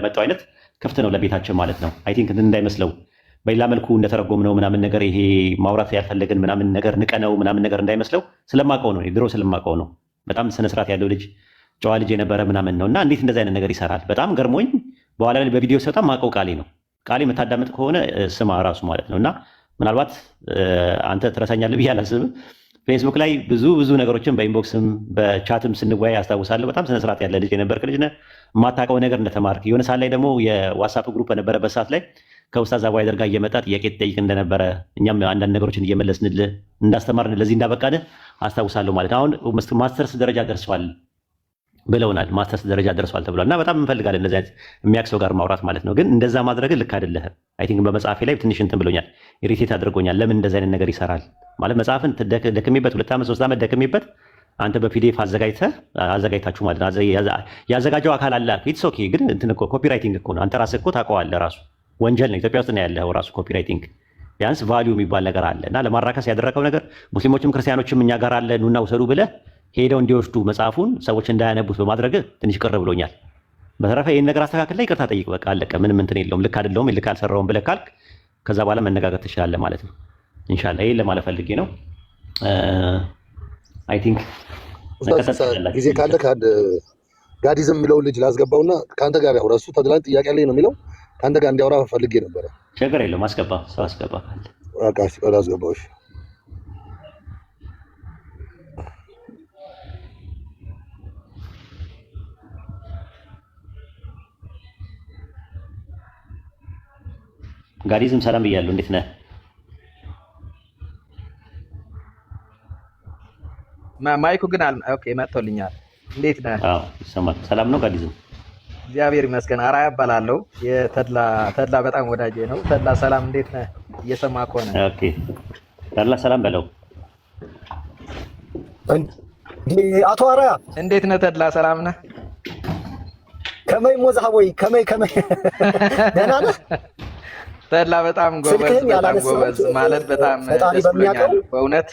እንደመጣው አይነት ክፍት ነው ለቤታችን ማለት ነው። አይ ቲንክ እንዳይመስለው በሌላ መልኩ እንደተረጎምነው ምናምን ነገር ይሄ ማውራት ያልፈለግን ምናምን ነገር ንቀነው ምናምን ነገር እንዳይመስለው ስለማውቀው ነው፣ ድሮ ስለማውቀው ነው። በጣም ስነስርዓት ያለው ልጅ ጨዋ ልጅ የነበረ ምናምን ነው እና እንዴት እንደዚህ አይነት ነገር ይሰራል በጣም ገርሞኝ፣ በኋላ ላይ በቪዲዮ ሲወጣ ማውቀው ቃሌ ነው። ቃሌ የምታዳምጥ ከሆነ ስማ ራሱ ማለት ነው። እና ምናልባት አንተ ትረሳኛለህ ብዬ አላስብም። ፌስቡክ ላይ ብዙ ነገሮችን በኢንቦክስም በቻትም ስንወያይ አስታውሳለሁ። በጣም ስነስርዓት ያለ ልጅ የነበርክ ልጅ ነህ። የማታውቀው ነገር እንደተማርክ የሆነ ሰዓት ላይ ደግሞ የዋትስአፕ ግሩፕ በነበረበት ሰዓት ላይ ከኡስታዝ አቡሀይደር ጋር እየመጣ ጥያቄ ትጠይቅ እንደነበረ እኛም አንዳንድ ነገሮችን እየመለስንልህ እንዳስተማርን ለዚህ እንዳበቃንህ አስታውሳለሁ ማለት ነው። አሁን ማስተርስ ደረጃ ደርሷል ብለውናል። ማስተርስ ደረጃ ደርሷል ተብሏል እና በጣም እንፈልጋለን እንደዚህ አይነት የሚያውቅ ሰው ጋር ማውራት ማለት ነው። ግን እንደዛ ማድረግ ልክ አይደለህም። አይ ቲንክ በመጽሐፌ ላይ ትንሽ እንትን ብሎኛል፣ ኢሪቴት አድርጎኛል። ለምን እንደዚህ አይነት ነገር ይሰራል ማለት መጽሐፍን ደክሜበት 2 ዓመት 3 ዓመት ደክሜበት አንተ በፒዲኤፍ አዘጋጅታችሁ ማለት ነው። ያዘጋጀው አካል አለ። ኢትስ ኦኬ። ግን እንትን እኮ ኮፒራይቲንግ እኮ ነው። አንተ ራስህ እኮ ታውቀዋለህ። ራሱ ወንጀል ነው። ኢትዮጵያ ውስጥ ነው ያለው ራሱ ኮፒራይቲንግ። ቢያንስ ቫልዩ የሚባል ነገር አለ እና ለማራከስ ያደረገው ነገር ሙስሊሞችም ክርስቲያኖችም እኛ ጋር አለ ኑና ውሰዱ ብለህ ሄደው እንዲወስዱ መጽሐፉን ሰዎች እንዳያነቡት በማድረግ ትንሽ ቅር ብሎኛል። በተረፈ ይህን ነገር አስተካክል ላይ ይቅርታ ጠይቅ። በቃ አለቀ። ምንም እንትን የለውም። ልክ አይደለሁም ልክ አልሰራሁም ብለህ ካልክ ከዛ በኋላ መነጋገር ትችላለህ ማለት ነው። ኢንሻአላህ ይሄን ለማለት ፈልጌ ነው። አይ ቲንክ ጊዜ ካለ ጋዲዝም የሚለው ልጅ ላስገባውና ከአንተ ጋር ያው እሱ ተድላን ጥያቄ ላይ ነው የሚለው ከአንተ ጋር እንዲያወራ ፈልጌ ነበረ። ችግር የለውም። አስገባ፣ ሰው አስገባ ካለ በቃ አስገባው። እሺ ጋዲዝም ሰላም ብያለሁ። እንዴት ነህ? ማይኩ ግን ኦኬ መጥቶልኛል። እንዴት ነህ? አዎ ይሰማል። ሰላም ነው ጋዲዝም? እግዚአብሔር ይመስገን። አራያ እባላለሁ። የተድላ በጣም ወዳጄ ነው። ተድላ ሰላም፣ እንዴት ነህ? እየሰማ ከሆነ ኦኬ። ተድላ ሰላም በለው። አቶ አራያ እንዴት ነህ? ተድላ ሰላም ነህ? ከመይ ሞዛቦይ ከመይ ደህና ነህ? ተድላ በጣም ጎበዝ ማለት በጣም ደስ ብሎኛል። በእውነት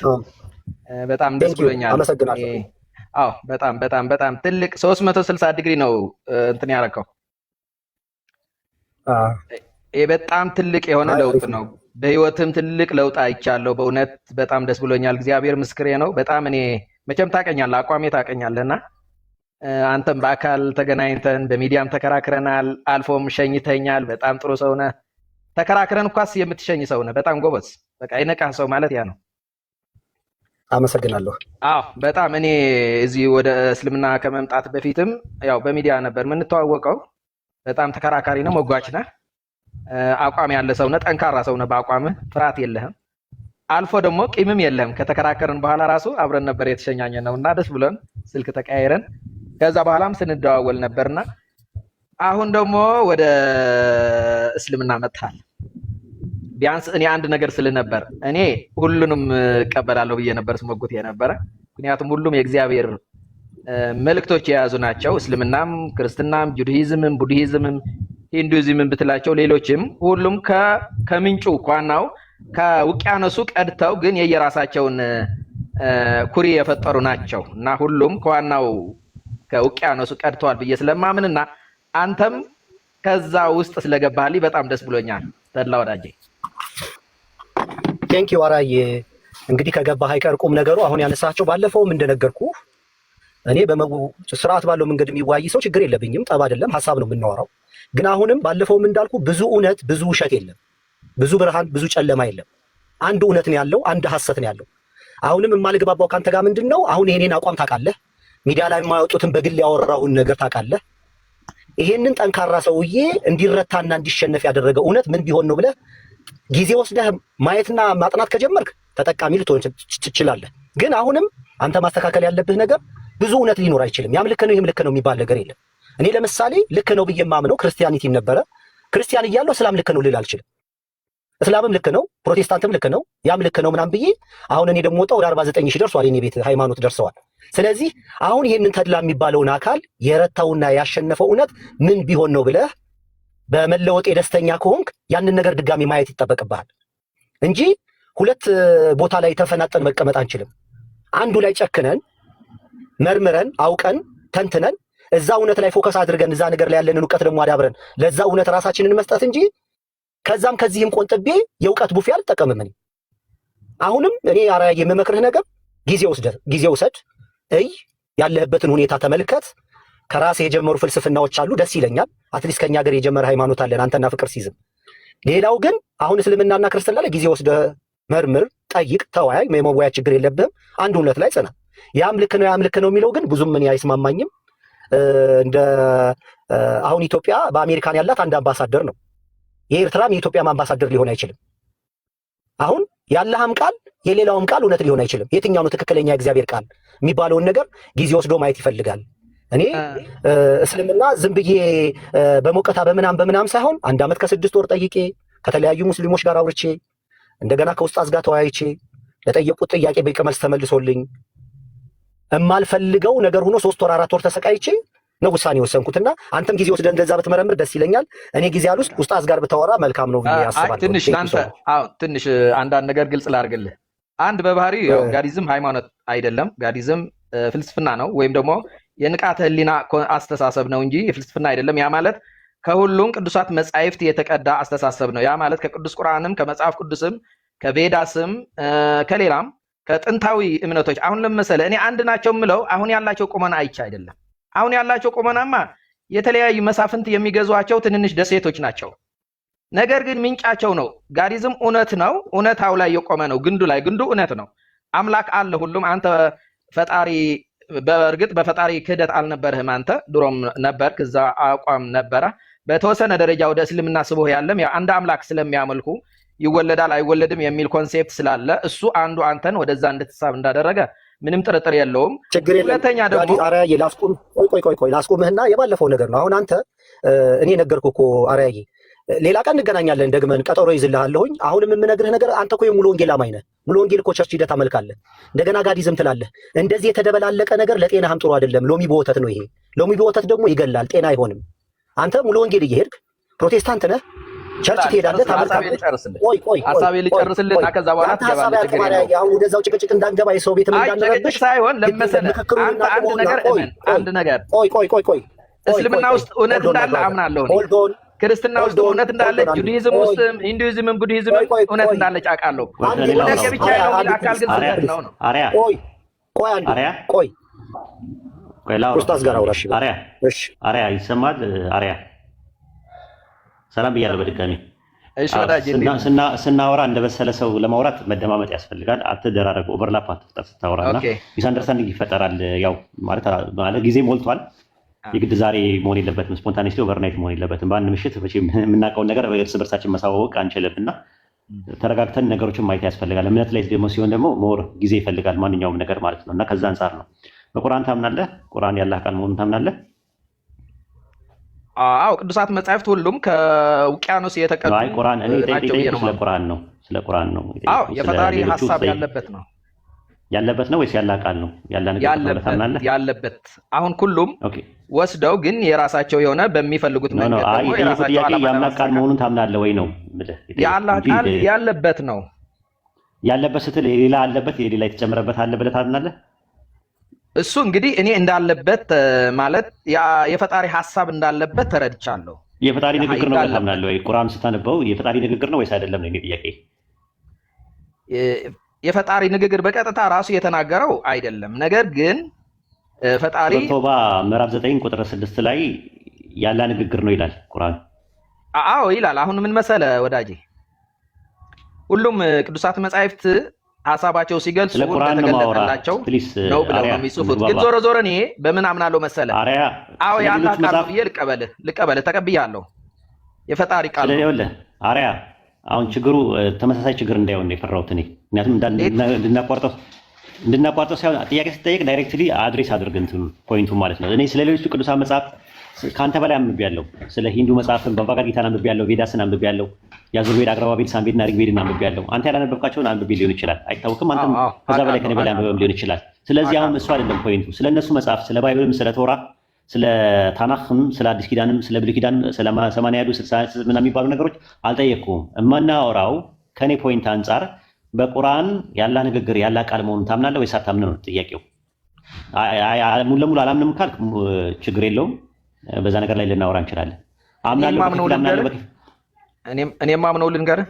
በጣም ደስ ብሎኛል። አመሰግናለሁ። አዎ በጣም ትልቅ 360 ዲግሪ ነው እንትን ያደረከው። ይሄ በጣም ትልቅ የሆነ ለውጥ ነው። በህይወትም ትልቅ ለውጥ አይቻለሁ። በእውነት በጣም ደስ ብሎኛል። እግዚአብሔር ምስክሬ ነው። በጣም እኔ መቼም ታውቀኛለህ፣ አቋሜ ታውቀኛለህና አንተም በአካል ተገናኝተን በሚዲያም ተከራክረናል። አልፎም ሸኝተኛል። በጣም ጥሩ ሰው ነህ። ተከራክረን እንኳስ የምትሸኝ ሰው ነህ። በጣም ጎበዝ። በቃ የነቃህ ሰው ማለት ያ ነው። አመሰግናለሁ። አዎ በጣም እኔ እዚህ ወደ እስልምና ከመምጣት በፊትም ያው በሚዲያ ነበር የምንተዋወቀው። በጣም ተከራካሪ ነው፣ ሞጓች ነህ፣ አቋም ያለ ሰው ነህ፣ ጠንካራ ሰው ነህ። በአቋምህ ፍርሃት የለህም። አልፎ ደግሞ ቂምም የለህም። ከተከራከርን በኋላ ራሱ አብረን ነበር የተሸኛኘ ነው እና ደስ ብሎን ስልክ ተቀያይረን ከዛ በኋላም ስንደዋወል ነበርና አሁን ደግሞ ወደ እስልምና መጥተሃል። ቢያንስ እኔ አንድ ነገር ስልህ ነበር። እኔ ሁሉንም እቀበላለሁ ብዬ ነበር ስሞግት የነበረ። ምክንያቱም ሁሉም የእግዚአብሔር መልእክቶች የያዙ ናቸው። እስልምናም፣ ክርስትናም፣ ጁዳይዝምም፣ ቡድሂዝምም፣ ሂንዱይዝምም ብትላቸው ሌሎችም ሁሉም ከምንጩ ከዋናው ከውቅያኖሱ ቀድተው ግን የየራሳቸውን ኩሪ የፈጠሩ ናቸው እና ሁሉም ከዋናው ከውቅያኖሱ ቀድተዋል ብዬ ስለማምንና አንተም ከዛ ውስጥ ስለገባህልኝ በጣም ደስ ብሎኛል። ተድላ ወዳጄ ቴንኪው አራዬ። እንግዲህ ከገባህ አይቀር ቁም ነገሩ አሁን ያነሳቸው ባለፈውም እንደነገርኩ እኔ ስርዓት ባለው መንገድ የሚወያይ ሰው ችግር የለብኝም። ጠብ አይደለም፣ ሀሳብ ነው የምናወራው። ግን አሁንም ባለፈውም እንዳልኩ ብዙ እውነት ብዙ ውሸት የለም፣ ብዙ ብርሃን ብዙ ጨለማ የለም። አንድ እውነት ነው ያለው፣ አንድ ሐሰት ነው ያለው። አሁንም የማልግባባው ካንተ ጋር ምንድን ነው አሁን የኔን አቋም ታውቃለህ፣ ሚዲያ ላይ የማያወጡትን በግል ያወራውን ነገር ታውቃለህ። ይሄንን ጠንካራ ሰውዬ እንዲረታና እንዲሸነፍ ያደረገው እውነት ምን ቢሆን ነው ብለህ ጊዜ ወስደህ ማየትና ማጥናት ከጀመርክ ተጠቃሚ ልትሆን ትችላለህ። ግን አሁንም አንተ ማስተካከል ያለብህ ነገር ብዙ እውነት ሊኖር አይችልም። ያም ልክ ነው ይህም ልክ ነው የሚባል ነገር የለም። እኔ ለምሳሌ ልክ ነው ብዬ የማምነው ክርስቲያኒቲን ነበረ። ክርስቲያን እያለሁ እስላም ልክ ነው ልል አልችልም። እስላምም ልክ ነው፣ ፕሮቴስታንትም ልክ ነው፣ ያም ልክ ነው ምናምን ብዬ አሁን እኔ ደግሞ ወጣ ወደ 49 ሺህ ደርሷል የኔ ቤት ሃይማኖት ደርሰዋል። ስለዚህ አሁን ይህንን ተድላ የሚባለውን አካል የረታውና ያሸነፈው እውነት ምን ቢሆን ነው ብለህ በመለወጥ ደስተኛ ከሆንክ ያንን ነገር ድጋሚ ማየት ይጠበቅብሃል እንጂ ሁለት ቦታ ላይ ተፈናጠን መቀመጥ አንችልም። አንዱ ላይ ጨክነን መርምረን አውቀን ተንትነን እዛ እውነት ላይ ፎከስ አድርገን እዛ ነገር ላይ ያለንን እውቀት ደግሞ አዳብረን ለዛ እውነት ራሳችንን መስጠት እንጂ ከዛም ከዚህም ቆንጥቤ የእውቀት ቡፌ አልጠቀምም። እኔ አሁንም እኔ አርአያ የምመክርህ ነገር ጊዜ ውሰድ፣ ያለህበትን ሁኔታ ተመልከት። ከራሴ የጀመሩ ፍልስፍናዎች አሉ፣ ደስ ይለኛል። አትሊስት ከኛ ሀገር የጀመረ ሃይማኖት አለን፣ አንተና ፍቅር ሲዝም። ሌላው ግን አሁን እስልምናና ክርስትና ላይ ጊዜ ወስደህ መርምር፣ ጠይቅ፣ ተወያይ። የመወያ ችግር የለብህም። አንድ እውነት ላይ ጽና። ያም ልክ ነው የሚለው ግን ብዙም እኔ አይስማማኝም። እንደ አሁን ኢትዮጵያ በአሜሪካን ያላት አንድ አምባሳደር ነው። የኤርትራም የኢትዮጵያም አምባሳደር ሊሆን አይችልም። አሁን ያለህም ቃል የሌላውም ቃል እውነት ሊሆን አይችልም። የትኛው ነው ትክክለኛ የእግዚአብሔር ቃል የሚባለውን ነገር ጊዜ ወስዶ ማየት ይፈልጋል። እኔ እስልምና ዝም ብዬ በሞቀታ በምናም ሳይሆን 1 ዓመት ከ6 ወር ጠይቄ ከተለያዩ ሙስሊሞች ጋር አውርቼ እንደገና ከኡስታዝ ጋር ተወያይቼ ለጠየቁት ጥያቄ በቂ መልስ ተመልሶልኝ የማልፈልገው ነገር ሆኖ 3 ወር 4 ወር ተሰቃይቼ ነው ውሳኔ ወሰንኩትና አንተም ጊዜ ወስደህ እንደዛ ብትመረምር ደስ ይለኛል። እኔ ጊዜ አልወስድ ኡስታዝ ጋር ብታወራ መልካም ነው ብዬ አስባለሁ። ትንሽ አንዳንድ ነገር ግልጽ ላድርግልህ። አንድ በባህሪ ጋዲዝም ሃይማኖት አይደለም፣ ጋዲዝም ፍልስፍና ነው፣ ወይም ደግሞ የንቃተ ህሊና አስተሳሰብ ነው እንጂ የፍልስፍና አይደለም። ያ ማለት ከሁሉም ቅዱሳት መጻሕፍት የተቀዳ አስተሳሰብ ነው። ያ ማለት ከቅዱስ ቁርአንም ከመጽሐፍ ቅዱስም ከቬዳስም ከሌላም ከጥንታዊ እምነቶች አሁን ለምሳሌ እኔ አንድ ናቸው የምለው አሁን ያላቸው ቁመና አይቻ አይደለም። አሁን ያላቸው ቁመናማ የተለያዩ መሳፍንት የሚገዟቸው ትንንሽ ደሴቶች ናቸው። ነገር ግን ምንጫቸው ነው። ጋዲዝም እውነት ነው፣ እውነታው ላይ የቆመ ነው። ግንዱ እውነት ነው። አምላክ አለ ሁሉም። አንተ ፈጣሪ በእርግጥ በፈጣሪ ክህደት አልነበርህም። አንተ ድሮም ነበርክ፣ እዛ አቋም ነበረ። በተወሰነ ደረጃ ወደ እስልምና ስቦህ ያለም አንድ አምላክ ስለሚያመልኩ ይወለዳል አይወለድም የሚል ኮንሴፕት ስላለ እሱ አንዱ አንተን ወደዛ እንድትሳብ እንዳደረገ ምንም ጥርጥር የለውም። ሁለተኛ ደግሞ አርአያዬ ላስቆምህና የባለፈው ነገር ነው። አሁን አንተ እኔ ነገርኩህ እኮ አርአያዬ፣ ሌላ ቀን እንገናኛለን፣ ደግመን ቀጠሮ ይዝልሃለሁኝ። አሁንም የምነግርህ ነገር አንተ እኮ የሙሉ ወንጌል አማኝ ነህ። ሙሉ ወንጌል እኮ ቸርች ሂደህ ታመልካለህ፣ እንደገና ጋዲዝም ትላለህ። እንደዚህ የተደበላለቀ ነገር ለጤናህም ጥሩ አይደለም። ሎሚ በወተት ነው ይሄ። ሎሚ በወተት ደግሞ ይገላል፣ ጤና አይሆንም። አንተ ሙሉ ወንጌል እየሄድክ ፕሮቴስታንት ነህ፣ ቸርች ትሄዳለህ፣ ታመልካለህ። ሀሳቤ ልጨርስልህና ከዛ በኋላ ትገባለህ። አሁን ወደዛው ጭቅጭቅ እንዳንገባ የሰው ቤት እንዳንረብሽ ሳይሆን ለመሰለህ አንድ ነገር እስልምና ውስጥ እውነት እንዳለ አምናለሁ። ክርስትና ውስጥ እውነት እንዳለ፣ ጁዳይዝም ውስጥም ሂንዱይዝምም ቡድሂዝምም እውነት እንዳለች አውቃለሁ። ወደ ብቻ አካል ግን ስህተት ነው። ኡስታዝ ጋር አውራሽ አርአያ ይሰማል። አርአያ ሰላም ብያለሁ በድጋሚ። ስናወራ እንደበሰለ ሰው ለማውራት መደማመጥ ያስፈልጋል። አትደራረጉ፣ ኦቨርላፕ አትፍጠር ስታወራና ሚስ አንደርስታንዲንግ ይፈጠራል። ያው ማለት ጊዜ ሞልቷል። የግድ ዛሬ መሆን የለበትም። ስፖንታኒቲ ኦቨርናይት መሆን የለበትም። በአንድ ምሽት የምናውቀውን ነገር እርስ በርሳችን ማሳወቅ አንችልም እና ተረጋግተን ነገሮችን ማየት ያስፈልጋል። እምነት ላይ ደግሞ ሲሆን ደግሞ ሞር ጊዜ ይፈልጋል ማንኛውም ነገር ማለት ነው እና ከዛ አንጻር ነው። በቁርአን ታምናለህ? ቁርአን ያላህ ቃል መሆኑን ታምናለህ? አዎ፣ ቅዱሳት መጻሕፍት ሁሉም ከውቅያኖስ የተቀዱ ቁርአን እኔ ጠይቄ ስለ ቁርአን ነው። ስለ ቁርአን ነው። አዎ፣ የፈጣሪ ሐሳብ ያለበት ነው። ያለበት ነው ወይስ ያላህ ቃል ነው? ያለበት። አሁን ሁሉም ወስደው ግን የራሳቸው የሆነ በሚፈልጉት መንገድ ደግሞ የራሳቸው የአምላክ ቃል መሆኑን ታምናለህ ወይ ነው? የአላህ ቃል ያለበት ነው። ያለበት ስትል የሌላ አለበት የሌላ የተጨመረበት አለ ብለህ ታምናለህ? እሱ እንግዲህ እኔ እንዳለበት ማለት የፈጣሪ ሐሳብ እንዳለበት ተረድቻለሁ። የፈጣሪ ንግግር ነው ብለህ ታምናለህ ወይ? ቁርአን ስታነበው የፈጣሪ ንግግር ነው ወይስ አይደለም ነው የኔ ጥያቄ። የፈጣሪ ንግግር በቀጥታ ራሱ የተናገረው አይደለም። ነገር ግን ፈጣሪ ቶባ ምዕራፍ 9 ቁጥር 6 ላይ ያለ ንግግር ነው ይላል ቁርአን። አዎ ይላል። አሁን ምን መሰለ ወዳጄ፣ ሁሉም ቅዱሳት መጻሕፍት ሐሳባቸው ሲገልጹ እንደተገለጠላቸው ነው ብለው ነው የሚጽፉት። ግን ዞሮ ዞሮ እኔ በምን አምናለሁ መሰለ? አዎ የአላህ ቃል ብዬ ልቀበልህ ተቀብያለሁ። የፈጣሪ ቃል ነው። አሪያ አሁን ችግሩ ተመሳሳይ ችግር እንዳይሆን ነው የፈራሁት እኔ። ምክንያቱም እንድናቋርጠው ሳይሆን ጥያቄ ስትጠየቅ ዳይሬክትሊ አድሬስ አድርግ እንትኑ ፖይንቱ ማለት ነው። እኔ ስለ ሌሎቹ ቅዱሳን መጽሐፍ ከአንተ በላይ አንብቤያለሁ። ስለ ሂንዱ መጽሐፍን በባጋድ ጊታን አንብቤያለሁ፣ ቬዳስን አንብቤያለሁ፣ የአዙርቬድ፣ አግረባቤድ፣ ሳምቤድና ሪግቬድን አንብቤያለሁ። አንተ ያላነበብካቸውን አንብቤ ሊሆን ይችላል፣ አይታወቅም። አንተም ከዛ በላይ ከኔ በላይ አንብበም ሊሆን ይችላል። ስለዚህ አሁን እሱ አይደለም ፖይንቱ። ስለ እነሱ መጽሐፍ ስለ ባይብልም፣ ስለ ቶራ፣ ስለ ታናክም፣ ስለ አዲስ ኪዳንም፣ ስለ ብሉይ ኪዳንም፣ ስለ 80 60 ምናምን የሚባሉ ነገሮች አልጠየቅኩም። የማናወራው ከኔ ፖይንት አንጻር በቁርአን ያላ ንግግር ያላ ቃል መሆኑን ታምናለህ ወይስ አታምንም ነው ጥያቄው። ሙሉ ለሙሉ አላምንም ካልክ ችግር የለውም። በዛ ነገር ላይ ልናወራ እንችላለን። እኔም ማምነው ልንገርህ።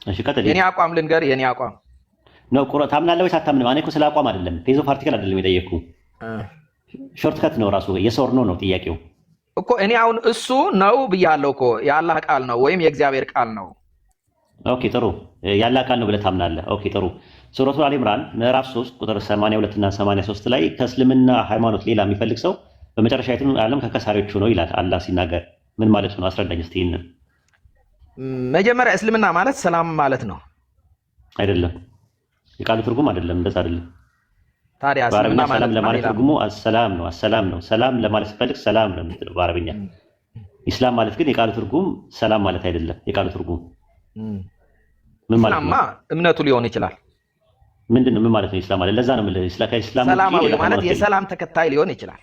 እሺ ቀጥል። የኔ አቋም ልንገርህ። የኔ አቋም ነው። ታምናለህ ወይስ አታምንም? እኔ እኮ ስለ አቋም አይደለም ፌዝ ኦፍ አርቲክል አይደለም የጠየቅኩህ። ሾርት ከት ነው ራሱ የስ ኦር ኖ ነው ጥያቄው እኮ። እኔ አሁን እሱ ነው ብያለሁ እኮ የአላህ ቃል ነው ወይም የእግዚአብሔር ቃል ነው። ኦኬ ጥሩ። የአላህ ቃል ነው ብለህ ታምናለህ። ኦኬ ጥሩ። ሱረቱል አሊ ኢምራን ምዕራፍ 3 ቁጥር 82 እና 83 ላይ ከእስልምና ሃይማኖት ሌላ የሚፈልግ ሰው በመጨረሻይቱ ዓለም ከከሳሪዎቹ ነው ይላል አላህ ሲናገር። ምን ማለት ነው? አስረዳኝ እስቲ። መጀመሪያ እስልምና ማለት ሰላም ማለት ነው አይደለም? የቃሉ ትርጉም አይደለም፣ እንደዛ አይደለም። ታዲያ በአረብኛ ሰላም ለማለት ትርጉሙ አሰላም ነው። አሰላም ነው። ሰላም ለማለት ስትፈልግ ሰላም ነው የምትለው በአረብኛ። ኢስላም ማለት ግን የቃሉ ትርጉም ሰላም ማለት አይደለም። የቃሉ ትርጉም ምን ማለት ነው? እምነቱ ሊሆን ይችላል። ምንድነው? ምን ማለት ነው ኢስላም ማለት? ለዛ ነው የምልህ ኢስላም ማለት የሰላም ተከታይ ሊሆን ይችላል።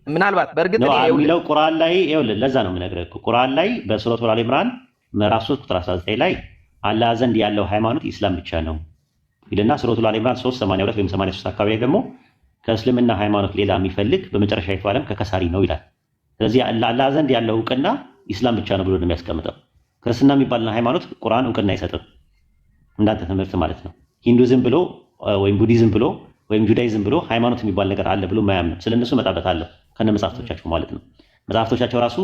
ምናልባት በእርግጥ ነው የሚለው ቁርአን ላይ ይኸውልህ፣ ለዛ ነው የምነግርህ። ቁርአን ላይ በሱረቱል አሊ ኢምራን ምዕራፍ 3 ቁጥር 19 ላይ አላህ ዘንድ ያለው ሃይማኖት ኢስላም ብቻ ነው ይልና ሱረቱል አሊ ኢምራን 3:82 ወይም 83 አካባቢ ላይ ደግሞ ከእስልምና ሃይማኖት ሌላ የሚፈልግ በመጨረሻይቱ ዓለም ከከሳሪ ነው ይላል። ስለዚህ አላህ ዘንድ ያለው እውቅና ኢስላም ብቻ ነው ብሎ ነው የሚያስቀምጠው። ክርስትና የሚባልና ሃይማኖት ቁርአን እውቅና አይሰጥም፣ እንዳንተ ትምህርት ማለት ነው። ሂንዱዝም ብሎ ወይም ቡዲዝም ብሎ ወይም ጁዳይዝም ብሎ ሃይማኖት የሚባል ነገር አለ ብሎ ማያምን ስለነሱ እመጣበታለሁ ከነ መጽሐፍቶቻቸው ማለት ነው። መጽሐፍቶቻቸው ራሱ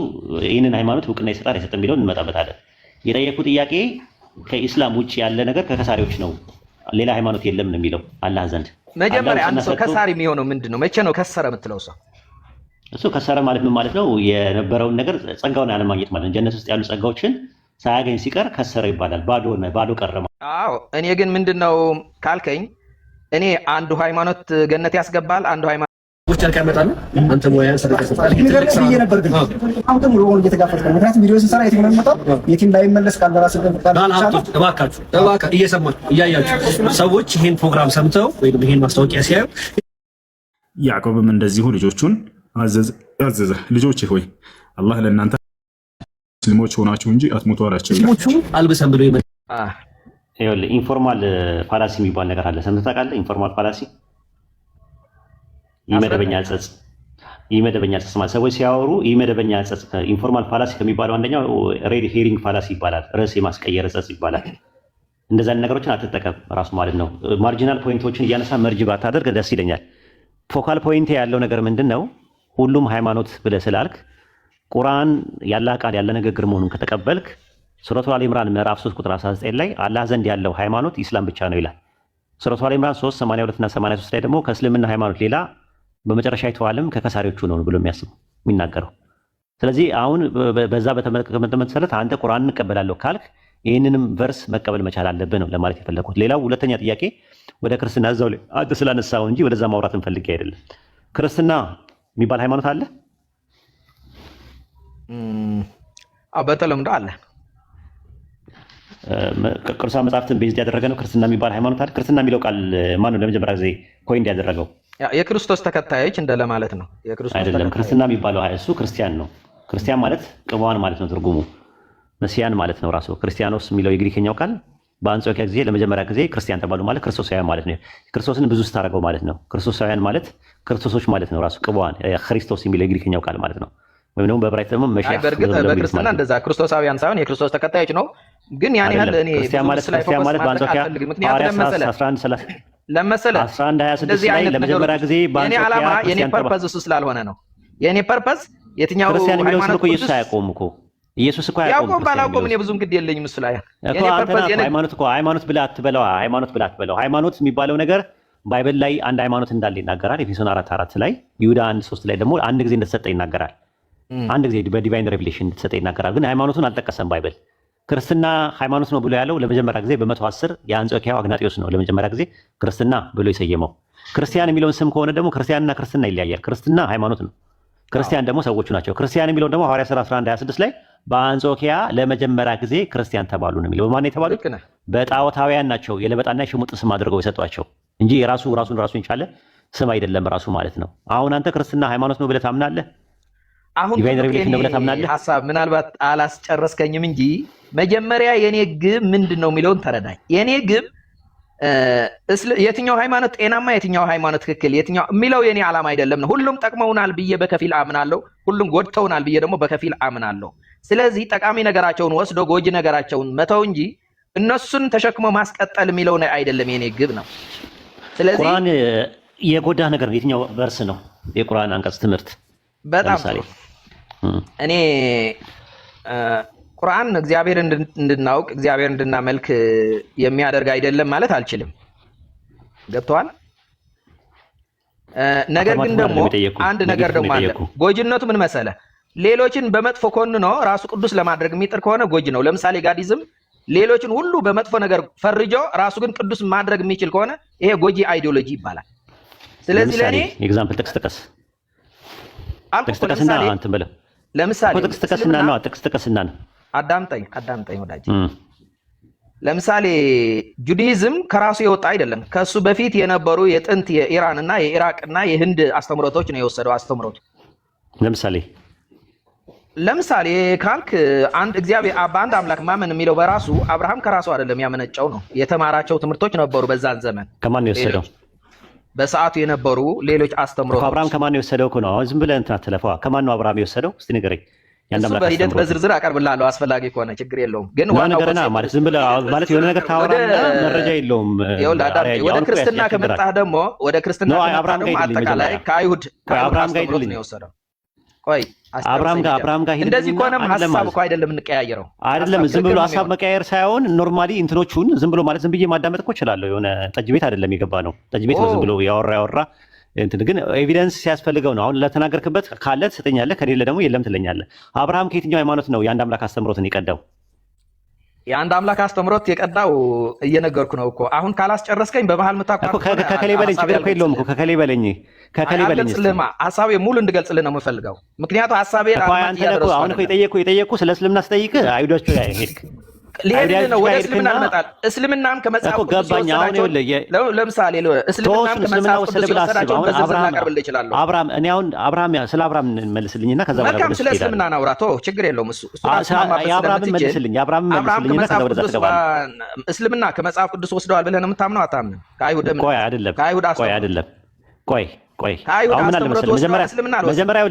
ይህንን ሃይማኖት እውቅና ይሰጣል አይሰጥም የሚለውን እንመጣበታለን። የጠየቁ ጥያቄ ከኢስላም ውጭ ያለ ነገር ከከሳሪዎች ነው፣ ሌላ ሃይማኖት የለም ነው የሚለው አላህ ዘንድ። መጀመሪያ አንድ ሰው ከሳሪ የሚሆነው ምንድን ነው? መቼ ነው ከሰረ የምትለው ሰው? እሱ ከሰረ ማለት ምን ማለት ነው? የነበረውን ነገር ጸጋውን አለማግኘት ማለት ነው። ጀነት ውስጥ ያሉ ጸጋዎችን ሳያገኝ ሲቀር ከሰረ ይባላል። ባዶ ቀረ። አዎ። እኔ ግን ምንድነው ካልከኝ እኔ አንዱ ሃይማኖት ገነት ያስገባል፣ አንዱ ሃይማኖት ወጫል ካመጣሉ አንተ ሞያን ሰደቀሰታል ይተልክሳል ነበር። ግን አሁን ሙሉ ወንጀል እየተጋፈጥክ ነው። ምክንያቱም ቪዲዮ ስንሰራ የት ነው የምንመጣው? የትም ላይመለስ ቃል በራስ እባካችሁ እየሰማችሁ እያያችሁ ሰዎች ይሄን ፕሮግራም ሰምተው ወይም ይሄን ማስታወቂያ ሲያዩ ያዕቆብም እንደዚሁ ልጆቹን አዘዘ። ልጆቼ ሆይ አላህ ለእናንተ ሙስሊሞች ሆናችሁ እንጂ አትሞቱ አላቸው። ሙስሊሞቹ አልበሰም ብሎ ይመጣ ይኸውልህ ኢንፎርማል ፋላሲ የሚባል ነገር አለ። ሰምተህ ታውቃለህ? ኢንፎርማል ፋላሲ ኢመደበኛ ጸጽ ማለት ሰዎች ሲያወሩ ኢመደበኛ ጸጽ። ኢንፎርማል ፋላሲ ከሚባለው አንደኛው ሬድ ሄሪንግ ፋላሲ ይባላል። ርዕስ የማስቀየር ጸጽ ይባላል። እንደዛ ነገሮችን አትጠቀም ራሱ ማለት ነው። ማርጂናል ፖይንቶችን እያነሳ መርጅ ባታደርግ ደስ ይለኛል። ፎካል ፖይንት ያለው ነገር ምንድን ነው? ሁሉም ሃይማኖት ብለህ ስላልክ ቁርአን ያላህ ቃል ያለ ንግግር መሆኑን ከተቀበልክ ሱረቱል አሊ ኢምራን ምዕራፍ 3 ቁጥር 19 ላይ አላህ ዘንድ ያለው ሃይማኖት ኢስላም ብቻ ነው ይላል። ሱረቱል አሊ ኢምራን 3:82 እና 83 ላይ ደግሞ ከእስልምና ሃይማኖት ሌላ በመጨረሻይቱ ዓለም ከከሳሪዎቹ ነው ብሎ የሚናገረው። ስለዚህ አሁን በዛ በተመለከተ መሰረት አንተ ቁርአን እንቀበላለሁ ካልክ ይህንንም ቨርስ መቀበል መቻል አለብህ ነው ለማለት የፈለኩት። ሌላው ሁለተኛ ጥያቄ ወደ ክርስትና እዛው ላይ አንተ ስላነሳው እንጂ ወደዛ ማውራት እንፈልግ አይደለም። ክርስትና የሚባል ሃይማኖት አለ? በተለምዶ አለ። ቅዱሳን መጽሐፍትን ቤዝ ያደረገ ነው ክርስትና የሚባል ሃይማኖት አለ። ክርስትና የሚለው ቃል ማን ነው ለመጀመሪያ ጊዜ ኮይን ያደረገው? የክርስቶስ ተከታዮች እንደለማለት ነው። አይደለም። ክርስትና የሚባለው እሱ ክርስቲያን ነው። ክርስቲያን ማለት ቅቡዋን ማለት ነው። ትርጉሙ መሲያን ማለት ነው። ራሱ ክርስቲያኖስ የሚለው የግሪክኛው ቃል በአንጾኪያ ጊዜ ለመጀመሪያ ጊዜ ክርስቲያን ተባሉ ማለት ክርስቶሳውያን ማለት ነው። ክርስቶስን ብዙ ስታደርገው ማለት ነው። ክርስቶሳውያን ማለት ክርስቶሶች ማለት ነው። ራሱ ቅቡዋን ክርስቶስ የሚለው የግሪክኛው ቃል ማለት ነው። ወይም ደግሞ በዕብራይስጥ ደግሞ መሻህ። በክርስትና እንደዛ ክርስቶሳውያን ሳይሆን የክርስቶስ ተከታዮች ነው። ግን ያን ያህል እኔ ክርስቲያን ማለት በአንጾኪያ ለመሰለህ 11:26 ላይ ለመጀመሪያ ጊዜ በአንጾኪያ ዓላማ የኔ ፐርፐዝ እሱ ስላልሆነ ነው። የኔ ፐርፐዝ የትኛው ክርስቲያን የሚለው እኮ ኢየሱስ አያውቀውም እኮ ኢየሱስ እኮ አያውቀውም። ባላውቀውም እኔ ብዙም ግድ የለኝም እሱ ላይ። የኔ ፐርፐዝ ሃይማኖት ብለህ አትበለው። ሃይማኖት የሚባለው ነገር ባይብል ላይ አንድ ሃይማኖት እንዳለ ይናገራል። ኤፌሶን 4:4 ላይ ይሁዳ 1:3 ላይ ደግሞ አንድ ጊዜ እንደተሰጠ ይናገራል። አንድ ጊዜ በዲቫይን ሬቪሌሽን እንደተሰጠ ይናገራል። ግን ሃይማኖቱን አልጠቀሰም ባይብል። ክርስትና ሃይማኖት ነው ብሎ ያለው ለመጀመሪያ ጊዜ በ110 የአንጾኪያው አግናጢዮስ ነው ለመጀመሪያ ጊዜ ክርስትና ብሎ የሰየመው። ክርስቲያን የሚለውን ስም ከሆነ ደግሞ ክርስቲያንና ክርስትና ይለያያል። ክርስትና ሃይማኖት ነው፣ ክርስቲያን ደግሞ ሰዎቹ ናቸው። ክርስቲያን የሚለው ደግሞ ሐዋርያት ሥራ 11:26 ላይ በአንጾኪያ ለመጀመሪያ ጊዜ ክርስቲያን ተባሉ ነው የሚለው። በማን የተባሉት? በጣዖታውያን ናቸው። የለበጣና የሽሙጥ ስም አድርገው የሰጧቸው እንጂ ራሱን የቻለ ስም አይደለም ራሱ ማለት ነው። አሁን አንተ ክርስትና ሃይማኖት ነው ብለህ ታምናለህ? አሁን ሀሳብ ምናልባት አላስጨረስከኝም እንጂ መጀመሪያ የኔ ግብ ምንድን ነው የሚለውን ተረዳኝ። የኔ ግብ የትኛው ሃይማኖት ጤናማ፣ የትኛው ሃይማኖት ትክክል፣ የትኛው የሚለው የኔ ዓላማ አይደለም ነው። ሁሉም ጠቅመውናል ብዬ በከፊል አምናለሁ፣ ሁሉም ጎድተውናል ብዬ ደግሞ በከፊል አምናለሁ። ስለዚህ ጠቃሚ ነገራቸውን ወስዶ ጎጂ ነገራቸውን መተው እንጂ እነሱን ተሸክሞ ማስቀጠል የሚለው አይደለም የኔ ግብ ነው። ስለዚህ ቁርአን የጎዳ ነገር የትኛው ቨርስ ነው? የቁርአን አንቀጽ ትምህርት በጣም እኔ ቁርአን እግዚአብሔር እንድናውቅ እግዚአብሔር እንድናመልክ የሚያደርግ አይደለም ማለት አልችልም። ገብተዋል። ነገር ግን ደግሞ አንድ ነገር ደግሞ አለ። ጎጂነቱ ምን መሰለ? ሌሎችን በመጥፎ ኮንኖ ራሱ ቅዱስ ለማድረግ የሚጥር ከሆነ ጎጂ ነው። ለምሳሌ ጋዲዝም ሌሎችን ሁሉ በመጥፎ ነገር ፈርጆ ራሱ ግን ቅዱስ ማድረግ የሚችል ከሆነ ይሄ ጎጂ አይዲዮሎጂ ይባላል። ስለዚህ ለኔ ኤግዛምፕል ጥቅስ ጥቀስ ለምሳሌ ጥቅስ ጥቀስና ነው። አዳምጠኝ ወዳጅ። ለምሳሌ ጁዲዝም ከራሱ የወጣ አይደለም። ከሱ በፊት የነበሩ የጥንት የኢራንና የኢራቅና የህንድ አስተምሮቶች ነው የወሰደው አስተምሮቱ። ለምሳሌ ካልክ አንድ እግዚአብሔር በአንድ አምላክ ማመን የሚለው በራሱ አብርሃም ከራሱ አይደለም ያመነጨው ነው። የተማራቸው ትምህርቶች ነበሩ በዛን ዘመን። ከማን ነው የወሰደው? በሰዓቱ የነበሩ ሌሎች አስተምሮቶች። አብርሃም ከማን ነው የወሰደው እኮ ነው። ዝም ብለህ እንትን አትለፈዋ። ከማን ነው አብርሃም የወሰደው? እስቲ ንገረኝ። እሱ በሂደት በዝርዝር አቀርብልሃለሁ አስፈላጊ ከሆነ ችግር የለውም። ግን ነገርና ማለት ዝም ብለህ ማለት የሆነ ነገር ታወራና መረጃ የለውም። ወደ ክርስትና ከመጣህ ደግሞ አጠቃላይ ከአይሁድ አስተምሮት ነው የወሰደው። ቆይ አብርሃም ጋር እንደዚህ ከሆነም ሀሳብ እኮ አይደለም እንቀያየረው። አይደለም ዝም ብሎ ሀሳብ መቀያየር ሳይሆን ኖርማሊ እንትኖቹን ዝም ብሎ ማለት ዝም ብዬ ማዳመጥ እኮ እችላለሁ። የሆነ ጠጅ ቤት አይደለም የገባ ነው። ጠጅ ቤት ነው ዝም ብሎ ያወራ እንትን ግን ኤቪደንስ ሲያስፈልገው ነው። አሁን ለተናገርክበት ካለ ትሰጠኛለህ፣ ከሌለ ደግሞ የለም ትለኛለህ። አብርሃም ከየትኛው ሃይማኖት ነው የአንድ አምላክ አስተምሮትን የቀዳው? የአንድ አምላክ አስተምሮት የቀዳው እየነገርኩ ነው እኮ። አሁን ካላስጨረስከኝ በመሀል የምታቋርጥ ከከሌ በለኝ፣ ችግር እኮ የለውም እኮ ከከሌ በለኝ። ሀሳቤ ሙሉ እንድገልጽልህ ነው የምፈልገው። ምክንያቱም ሀሳቤ አሁን የጠየኩ ስለ እስልምና ስጠይቅ አይሁዶች ሄድክ ሊሄድ ነው ወደ እስልምና እንመጣለን። እስልምናም ከመጽሐፍ ቅዱስ ወሰዳቸው። ለምሳሌ እስልምናም ከመጽሐፍ ቅዱስ ወሰዳቸው በዝርዝር ላቀርብልህ እችላለሁ። አብርሃም ስለ አብርሃም መልስልኝና ከዛ በኋላ መልካም፣ ስለ እስልምና ናውራ ቶ ችግር የለውም። እሱ የአብርሃም መልስልኝ ከዛ ወደ ተገባለህ። እስልምና ከመጽሐፍ ቅዱስ ወስደዋል ብለህ ነው የምታምነው? አታምንም? ከአይሁድ አይደለም። ቆይ አሁን ምን አለ መሰለህ፣ መጀመሪያ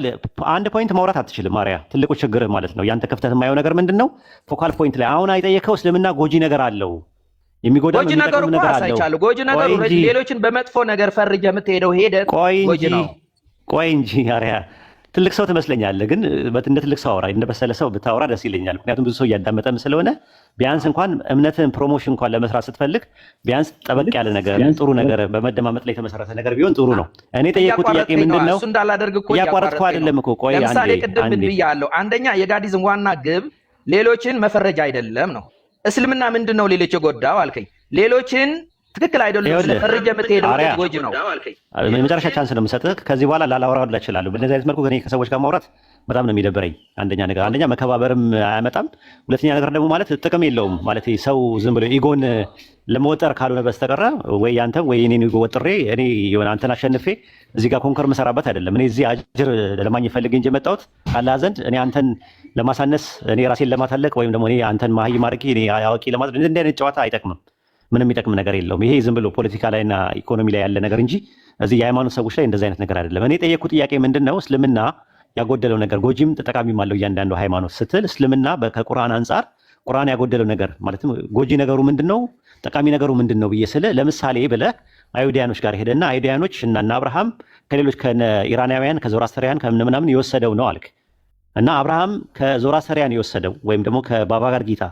አንድ ፖይንት ማውራት አትችልም። ማርያ ትልቁ ችግር ማለት ነው ያንተ ክፍተት የማየው ነገር ምንድነው? ፎካል ፖይንት ላይ አሁን አይጠየከው እስልምና ጎጂ ነገር አለው፣ የሚጎዳ ጎጂ ነገር እኮ አሳይቻለሁ። ጎጂ ነገሩ ሌሎችን በመጥፎ ነገር ፈርጀ የምትሄደው ሄደህ ጎጂ ነው። ቆይ እንጂ ማርያ ትልቅ ሰው ትመስለኛለህ፣ ግን እንደ ትልቅ ሰው አውራ፣ እንደ በሰለ ሰው ብታወራ ደስ ይለኛል። ምክንያቱም ብዙ ሰው እያዳመጠም ስለሆነ ቢያንስ እንኳን እምነትን ፕሮሞሽን እንኳን ለመስራት ስትፈልግ ቢያንስ ጠበቅ ያለ ነገር፣ ጥሩ ነገር፣ በመደማመጥ ላይ የተመሰረተ ነገር ቢሆን ጥሩ ነው። እኔ ጠየቁት ጥያቄ ምንድነው? እሱ እንዳላደርግ እኮ እያቋረጥኩ አይደለም እኮ። ቆይ ለምሳሌ ቅድም ምን ብያለሁ? አንደኛ የጋዲዝም ዋና ግብ ሌሎችን መፈረጃ አይደለም ነው። እስልምና ምንድነው ሌሎች የጎዳው አልከኝ። ሌሎችን ትክክል አይደለም ስለፈረጀ የምትሄደው ጎጂ ነው። የመጨረሻ ቻንስ ነው የምሰጥህ። ከዚህ በኋላ ላላወራው እችላለሁ። በእነዚህ አይነት መልኩ ከሰዎች ጋር ማውራት በጣም ነው የሚደብረኝ። አንደኛ መከባበርም አያመጣም። ሁለተኛ ነገር ደግሞ ማለት ጥቅም የለውም ማለት ሰው ዝም ብሎ ኢጎን ለመወጠር ካልሆነ በስተቀረ ወይ አንተም ወይ እኔን ኢጎ ወጥሬ እኔ የሆነ አንተን አሸንፌ እዚህ ጋር ኮንከር መሰራበት አይደለም። እኔ እዚህ አጅር ለማግኘት ፈልጌ እንጂ የመጣሁት ካላህ ዘንድ እኔ አንተን ለማሳነስ እኔ ራሴን ለማታለቅ ወይም ደግሞ እኔ አንተን ማህይም አድርጌ እኔ አዋቂ ለማድረግ እንደ አይነት ጨዋታ አይጠቅምም። ምንም የሚጠቅም ነገር የለውም። ይሄ ዝም ብሎ ፖለቲካ ላይና ኢኮኖሚ ላይ ያለ ነገር እንጂ እዚህ የሃይማኖት ሰዎች ላይ እንደዚህ አይነት ነገር አይደለም። እኔ የጠየኩት ጥያቄ ምንድነው? እስልምና ያጎደለው ነገር ጎጂም ጠቃሚም አለው እያንዳንዱ ሃይማኖት ስትል እስልምና ከቁርአን አንጻር ቁርአን ያጎደለው ነገር ማለትም ጎጂ ነገሩ ምንድነው፣ ጠቃሚ ነገሩ ምንድነው ብዬ ስለ ለምሳሌ ብለህ አይሁዳኖች ጋር ሄደና አይሁዳኖች እና አብርሃም ከሌሎች ከኢራናውያን ከዞራስተሪያን ከምናምን የወሰደው ነው አልክ እና አብርሃም ከዞራስተሪያን የወሰደው ወይም ደግሞ ከባባ ጋር ጊታ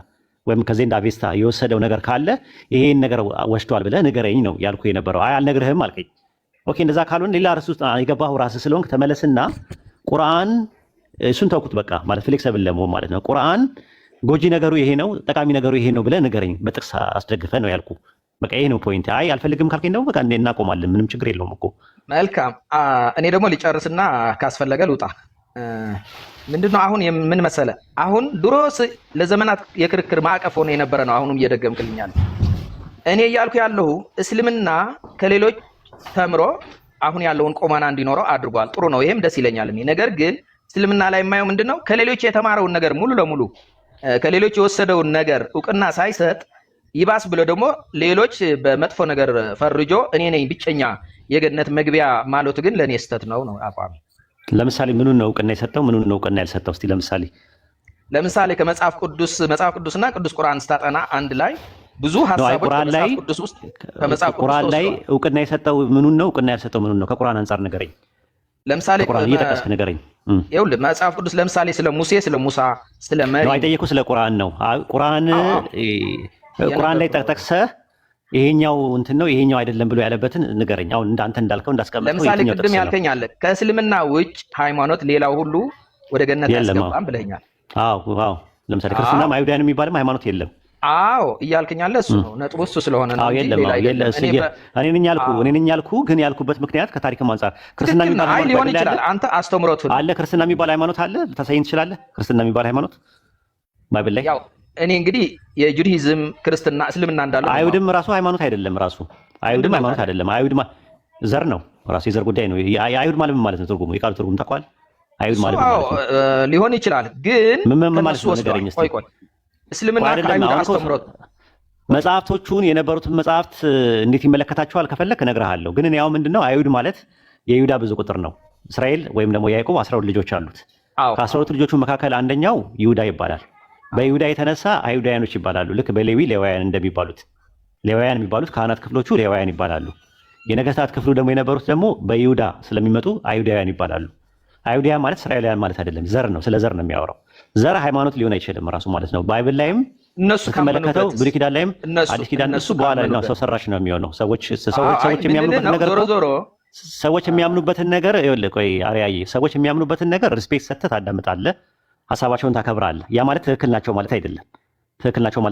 ወይም ከዜንዳ ቬስታ የወሰደው ነገር ካለ ይሄን ነገር ወስዷል ብለህ ንገረኝ ነው ያልኩ የነበረው። አይ አልነግርህም አልከኝ። ኦኬ እንደዛ ካልሆነ ሌላ ርዕስ ውስጥ የገባኸው ራስህ ስለሆንክ ተመለስና ቁርአን እሱን ተውኩት በቃ ማለት ፍሌክሰብል ለመሆን ማለት ነው። ቁርአን ጎጂ ነገሩ ይሄ ነው፣ ጠቃሚ ነገሩ ይሄ ነው ብለህ ንገረኝ በጥቅስ አስደግፈህ ነው ያልኩ። በቃ ይሄ ነው ፖይንት። አይ አልፈልግም ካልከኝ ደግሞ በቃ እናቆማለን፣ ምንም ችግር የለውም እኮ። መልካም እኔ ደግሞ ሊጨርስና ካስፈለገ ልውጣ። ምንድነው አሁን ምን መሰለ፣ አሁን ድሮ ለዘመናት የክርክር ማዕቀፍ ሆኖ የነበረ ነው። አሁንም እየደገምክልኛል። እኔ እያልኩ ያለሁ እስልምና ከሌሎች ተምሮ አሁን ያለውን ቆመና እንዲኖረው አድርጓል። ጥሩ ነው፣ ይሄም ደስ ይለኛል። ነገር ግን እስልምና ላይ የማየው ምንድነው ከሌሎች የተማረውን ነገር ሙሉ ለሙሉ ከሌሎች የወሰደውን ነገር እውቅና ሳይሰጥ ይባስ ብሎ ደግሞ ሌሎች በመጥፎ ነገር ፈርጆ እኔ ነኝ ብቸኛ የገነት መግቢያ ማለቱ ግን ለእኔ ስህተት ነው አቋሚ። ለምሳሌ ምኑን ነው እውቅና የሰጠው? ምኑን ነው እውቅና ያልሰጠው? እስቲ ለምሳሌ ከመጽሐፍ ቅዱስና ቅዱስ ቁርአን ስታጠና አንድ ላይ ብዙ ሐሳቦች ከመጽሐፍ ቅዱስ ውስጥ ቁርአን ላይ እውቅና የሰጠው ምኑን ነው? እውቅና ያልሰጠው ምኑን ነው? ከቁርአን አንጻር ንገረኝ። ለምሳሌ ቁርአን እየጠቀስክ ንገረኝ። ይኸውልህ መጽሐፍ ቅዱስ ለምሳሌ ስለ ሙሴ፣ ስለ ሙሳ፣ ስለ መሪ ነው አይጠየቁ። ስለ ቁርአን ነው። ቁርአን ላይ ጠቅሰህ ይሄኛው እንትን ነው ይሄኛው አይደለም ብሎ ያለበትን ንገረኝ። አሁን እንዳንተ እንዳልከው እንዳስቀመጥከው ለምሳሌ ቅድም ያልከኝ አለ ከእስልምና ውጭ ሃይማኖት ሌላው ሁሉ ወደ ገነት ያስገባም ብለኛል። አዎ ለምሳሌ ክርስትናም አይሁዳውያን የሚባልም ሃይማኖት የለም። አዎ እያልከኝ አለ እሱ ነው ነጥቡ፣ እሱ ስለሆነ ነው። የለም እኔ ነኝ ያልኩ ግን ያልኩበት ምክንያት ከታሪክም አንጻር ክርስትና የሚባል ሃይማኖት ሊሆን ይችላል። አንተ አስተምሮት አለ ክርስትና የሚባል ሃይማኖት አለ ታሳይን ትችላለህ? ክርስትና የሚባል ሃይማኖት ባይብል ላይ ያው እኔ እንግዲህ የጁዳይዝም ክርስትና እስልምና እንዳለ አይሁድም ራሱ ሃይማኖት አይደለም። አይሁድም ሃይማኖት አይደለም። አይሁድ ዘር ነው፣ ራሱ የዘር ጉዳይ ነው። አይሁድ ማለት ምን ማለት ነው? ትርጉሙ የቃሉ ትርጉም ታውቀዋል? አይሁድ ማለት ሊሆን ይችላል ግን ምን ማለት ነው? ንገረኝ እስኪ። ቆይ እስልምና ከአይሁድ አስተምሮት መጽሐፍቶቹን የነበሩትን መጽሐፍት እንዴት ይመለከታቸዋል ከፈለክ እነግርሃለሁ። ግን ያው ምንድነው አይሁድ ማለት የይሁዳ ብዙ ቁጥር ነው። እስራኤል ወይም ደግሞ ያዕቆብ 12 ልጆች አሉት። ከ12 ልጆቹ መካከል አንደኛው ይሁዳ ይባላል። በይሁዳ የተነሳ አይሁዳውያኖች ይባላሉ። ልክ በሌዊ ሌዋውያን እንደሚባሉት ሌዋውያን የሚባሉት ካህናት ክፍሎቹ ሌዋውያን ይባላሉ። የነገስታት ክፍሉ ደግሞ የነበሩት ደግሞ በይሁዳ ስለሚመጡ አይሁዳውያን ይባላሉ። አይሁዳውያን ማለት እስራኤላውያን ማለት አይደለም። ዘር ነው። ስለ ዘር ነው የሚያወራው። ዘር ሃይማኖት ሊሆን አይችልም ራሱ ማለት ነው። ባይብል ላይም እነሱ ከተመለከተው ብሉይ ኪዳን ላይም አዲስ ኪዳን እሱ በኋላ ነው ሰው ሰራሽ ነው የሚሆነው። ሰዎች የሚያምኑበትን ነገር ይኸውልህ፣ ቆይ አርያዬ፣ ሰዎች የሚያምኑበትን ነገር ሪስፔክት ሰጥተህ ታዳምጣለህ፣ ሀሳባቸውን ታከብራለህ። ያ ማለት ትክክል ናቸው ማለት